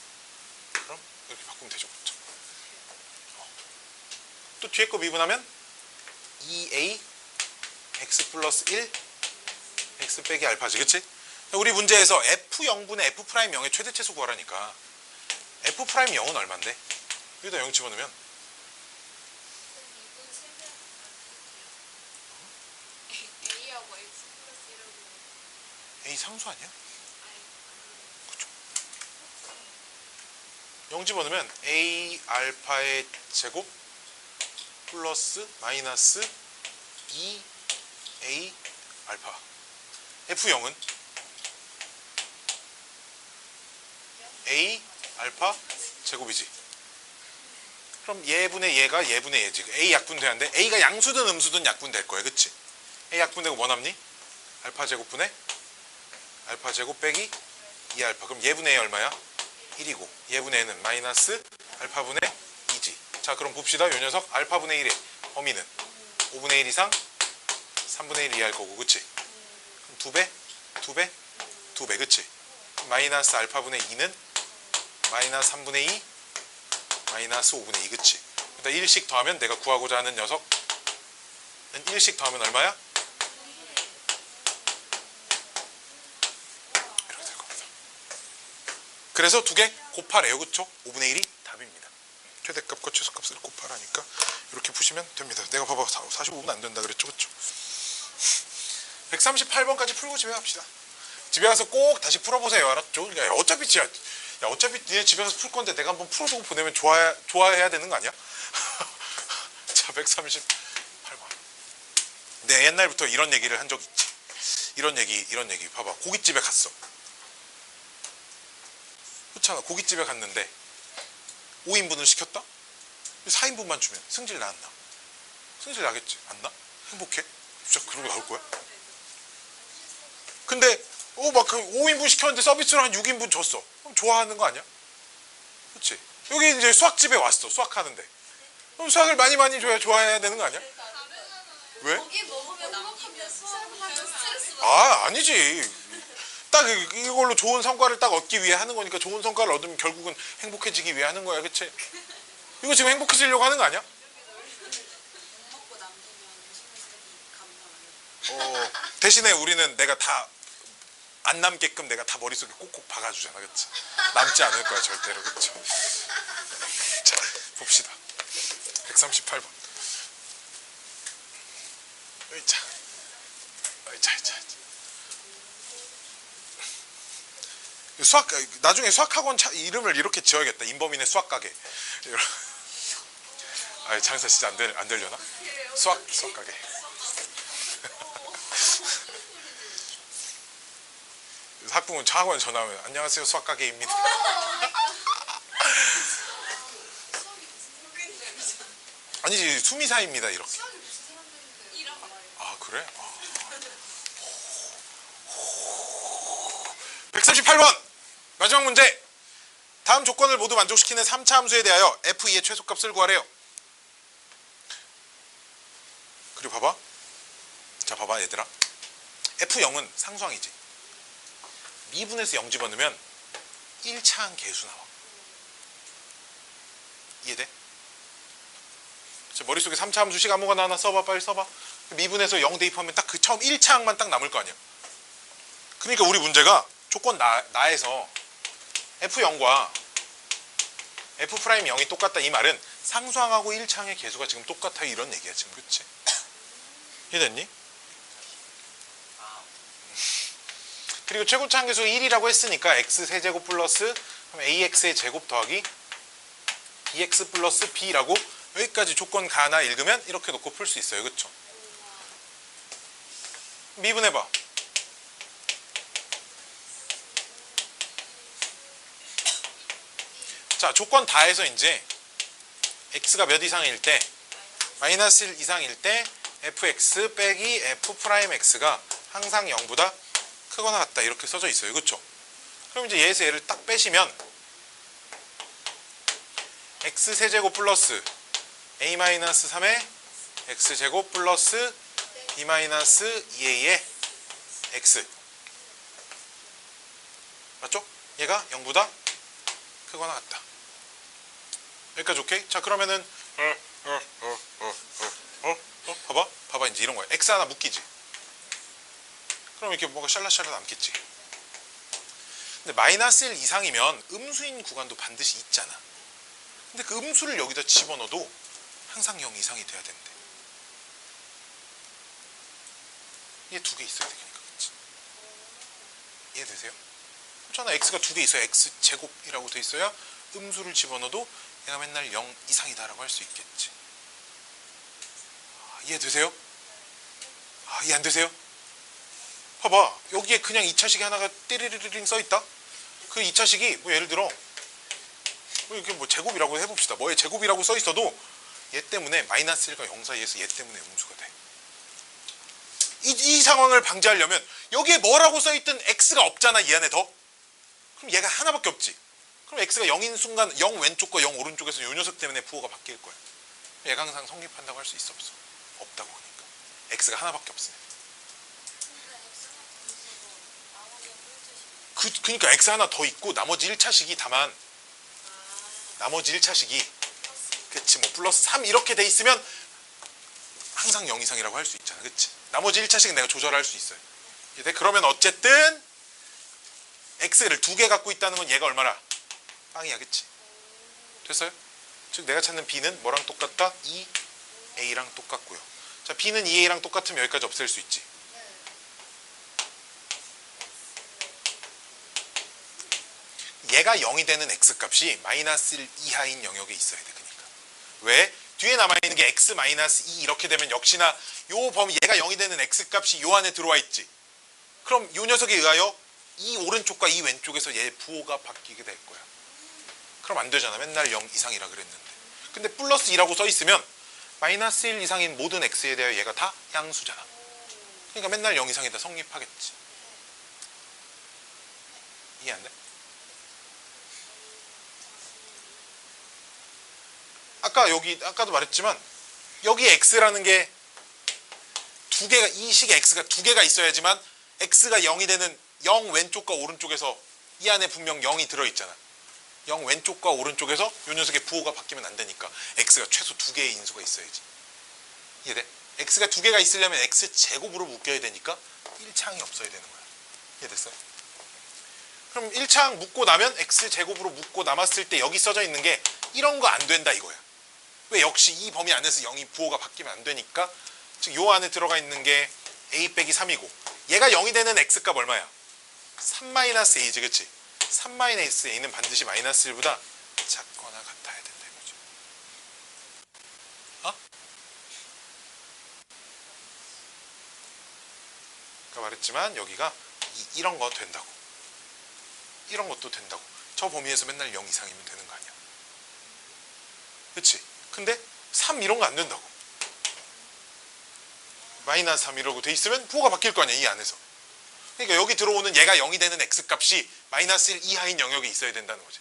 그럼 이렇게 바꾸면 되죠. 그렇죠? 또 뒤에 거 미분하면 2a x 플러스 1 x 빼기 알파지. 그치? 우리 문제에서 f0분의 f'0의 최대체수 구하라니까 f'0은 얼만데? 여기다 0 집어넣으면 A하고 X 플러스 1하고 a 상수 아니야? 그쵸? 0 집어넣으면 a 알파의 제곱 플러스 마이너스 2a 알파. f0은 a 알파 제곱이지. 그럼 얘분의 얘가 얘분의 얘지. a 약분되는데 a가 양수든 음수든 약분될 거야. 그치? a 약분되고 뭐 남니? 알파 제곱분의 알파 제곱 빼기 2알파. 그럼 얘분의 a 얼마야? 1이고 얘분의 a는 마이너스 알파분의 2지. 자, 그럼 봅시다. 요 녀석 알파분의 1의 범위는 5분의 1 이상 3분의 1 이하일 거고. 그치? 그럼 2배? 2배? 2배. 그치? 마이너스 알파분의 2는 마이너스 3분의 2 마이너스 5분의 2. 그치? 그러니까 1씩 더하면 내가 구하고자 하는 녀석은 1씩 더하면 얼마야? 이렇게 될 겁니다. 그래서 두 개 곱하래요. 그쵸? 5분의 1이 답입니다. 최대값과 최소값을 곱하라니까 이렇게 푸시면 됩니다. 내가 봐봐 45분 안 된다 그랬죠. 그쵸? 138번까지 풀고 집에 갑시다. 집에 가서 꼭 다시 풀어보세요. 알았죠? 야, 어차피 니네 집에 가서 풀 건데 내가 한번 풀어주고 보내면 좋아해야 되는 거 아니야? 자, 138번. 내 옛날부터 이런 얘기를 한 적 있지. 이런 얘기. 봐봐. 고깃집에 갔어. 그렇잖아. 고깃집에 갔는데 5인분을 시켰다? 4인분만 주면 승질 나 안 나? 승질 나겠지. 안 나? 행복해? 진짜 그러고 나올 거야? 근데 막 그 5인분 시켰는데 서비스로 한 6인분 줬어. 그럼 좋아하는 거 아니야? 그렇지? 여기 이제 수학집에 왔어. 수학하는데. 그럼 수학을 많이 줘야 좋아해야 되는 거 아니야? 왜? 고기 먹으면 행복하면 수학하면 스트레스 아니지. 딱 이걸로 좋은 성과를 딱 얻기 위해 하는 거니까 좋은 성과를 얻으면 결국은 행복해지기 위해 하는 거야. 그치? 이거 지금 행복해지려고 하는 거 아니야? 먹고 남기면 대신에 우리는 내가 다 안 남게끔 내가 다 머릿속에 꼭꼭 박아주잖아. 그치? 남지 않을 거야 절대로. 그쵸? 자, 봅시다. 138번. 의자. 수학, 나중에 수학학원 이름을 이렇게 지어야겠다. 인범인의 수학가게. 장사 진짜 안 되려나? 수학가게. 그래서 학부모 학원 전화하면 안녕하세요 수학 가게입니다. 아니지 수미사입니다 이렇게. 수학이 무슨 사람들인데 이런 거 말이야. 아 그래? 138번 마지막 문제. 다음 조건을 모두 만족시키는 3차 함수에 대하여 f2의 최소값을 구하래요. 그리고 봐봐. 자 봐봐 얘들아. f0은 상수항이지. 미분에서 0 집어넣으면 1차항 계수 나와. 이해돼? 자, 머릿속에 3차 함수식 아무거나 하나 써봐. 빨리 써봐. 미분에서 0 대입하면 딱 그 처음 1차항만 딱 남을 거 아니야. 그러니까 우리 문제가 조건 나에서 f0과 f'0이 똑같다 이 말은 상수항하고 1차항의 계수가 지금 똑같아 이런 얘기야 지금. 그치? 이해됐니? 그리고 최고차 항계수 1이라고 했으니까 x 세제곱 플러스 ax의 제곱 더하기 bx 플러스 b라고 여기까지 조건 가나 읽으면 이렇게 놓고 풀 수 있어요. 그쵸? 미분해봐. 자 조건 다해서 이제 x가 몇 이상일 때 마이너스 1 이상일 때 fx 빼기 f'x가 항상 0보다 크거나 같다 이렇게 써져 있어요. 그쵸? 그럼 이제 얘에서 얘를 딱 빼시면 x 세제곱 플러스 a-3의 x제곱 플러스 b-2a의 x 맞죠? 얘가 0보다 크거나 같다. 여기까지 오케이? 자 그러면은 봐봐 이제 이런 거야. x 하나 묶이지. 그럼 이렇게 뭔가 샬라샬라 남겠지. 근데 마이너스 1 이상이면 음수인 구간도 반드시 있잖아. 근데 그 음수를 여기다 집어넣어도 항상 0 이상이 돼야 된대. 얘 두 개 있어야 되니까. 그치? 이해되세요? 그렇잖아. x가 두 개 있어야 x제곱이라고 돼 있어야 음수를 집어넣어도 얘가 맨날 0 이상이다라고 할 수 있겠지. 이해되세요? 이해 안 되세요? 봐봐. 여기에 그냥 2차식이 하나가 띠리리링 써있다? 그 2차식이 뭐 예를 들어 뭐 이렇게 뭐 제곱이라고 해봅시다. 뭐의 제곱이라고 써있어도 얘 때문에 마이너스 1과 0 사이에서 얘 때문에 음수가 돼. 이 상황을 방지하려면 여기에 뭐라고 써있든 x가 없잖아. 이 안에 더. 그럼 얘가 하나밖에 없지. 그럼 x가 0인 순간 0 왼쪽과 0 오른쪽에서 요 녀석 때문에 부호가 바뀔 거야. 얘가 항상 성립한다고 할 수 있어 없어? 없다고 하니까. x가 하나밖에 없으니까. 그러니까 x 하나 더 있고 나머지 1차식이 다만 나머지 1차식이 그치 뭐 플러스 3 이렇게 돼 있으면 항상 0 이상이라고 할 수 있잖아. 그치? 나머지 1차식은 내가 조절할 수 있어요. 근데 그러면 어쨌든 x를 두 개 갖고 있다는 건 얘가 얼마나? 빵이야. 그치? 됐어요? 즉 내가 찾는 b는 뭐랑 똑같다? 2a랑 똑같고요. 자 b는 2a랑 똑같으면 여기까지 없앨 수 있지. 얘가 0이 되는 x값이 마이너스 1 이하인 영역에 있어야 돼. 그러니까 왜? 뒤에 남아있는 게 x 마이너스 2 이렇게 되면 역시나 요 범위 얘가 0이 되는 x값이 요 안에 들어와 있지. 그럼 요 녀석에 의하여 이 오른쪽과 이 왼쪽에서 얘 부호가 바뀌게 될 거야. 그럼 안 되잖아. 맨날 0 이상이라 그랬는데. 근데 플러스 2라고 써 있으면 마이너스 1 이상인 모든 x에 대하여 얘가 다 양수잖아. 그러니까 맨날 0 이상이다 성립하겠지. 이해 안 돼? 아까도 말했지만 여기 x라는 게 두 개가 이 식의 x가 두 개가 있어야지만 x가 0이 되는 0 왼쪽과 오른쪽에서 이 안에 분명 0이 들어있잖아. 0 왼쪽과 오른쪽에서 이 녀석의 부호가 바뀌면 안 되니까 x가 최소 두 개의 인수가 있어야지. 이해돼? x가 두 개가 있으려면 x제곱으로 묶여야 되니까 1차항이 없어야 되는 거야. 이해됐어? 그럼 1차항 묶고 나면 x제곱으로 묶고 남았을 때 여기 써져 있는 게 이런 거 안 된다 이거야. 왜? 역시 이 범위 안에서 0이 부호가 바뀌면 안 되니까. 즉 요 안에 들어가 있는 게 a 빼기 3이고 얘가 0이 되는 x값 얼마야? 3-a지. 그치? 3-a는 반드시 마이너스 1보다 작거나 같아야 된다 이거죠. 아까 말했지만 여기가 이런 거 된다고. 이런 것도 된다고. 저 범위에서 맨날 0 이상이면 되는 거 아니야. 그치? 근데 3 이런 거 안 된다고. 마이너스 3 이라고 돼 있으면 부호가 바뀔 거 아니야, 이 안에서. 그러니까 여기 들어오는 얘가 0이 되는 x값이 마이너스 1 이하인 영역에 있어야 된다는 거지.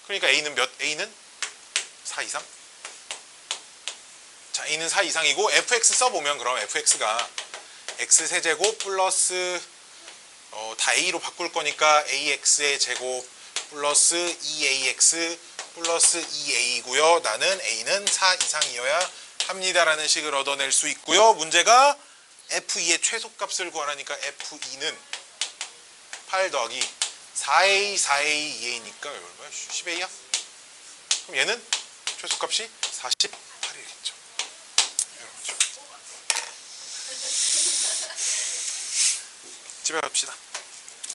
그러니까 a는 몇? a는 4 이상? 자, a는 4 이상이고 fx 써보면 그럼 fx가 x세제곱 플러스 다 a로 바꿀 거니까 ax의 제곱 플러스 2ax 플러스 2a고요. 나는 a는 4 이상이어야 합니다라는 식을 얻어낼 수 있고요. 문제가 f2의 최소값을 구하라니까 f2는 8 더하기 4a, 4a, 2a니까 얼마야? 10a야? 그럼 얘는 최소값이 48이겠죠. 집에 갑시다.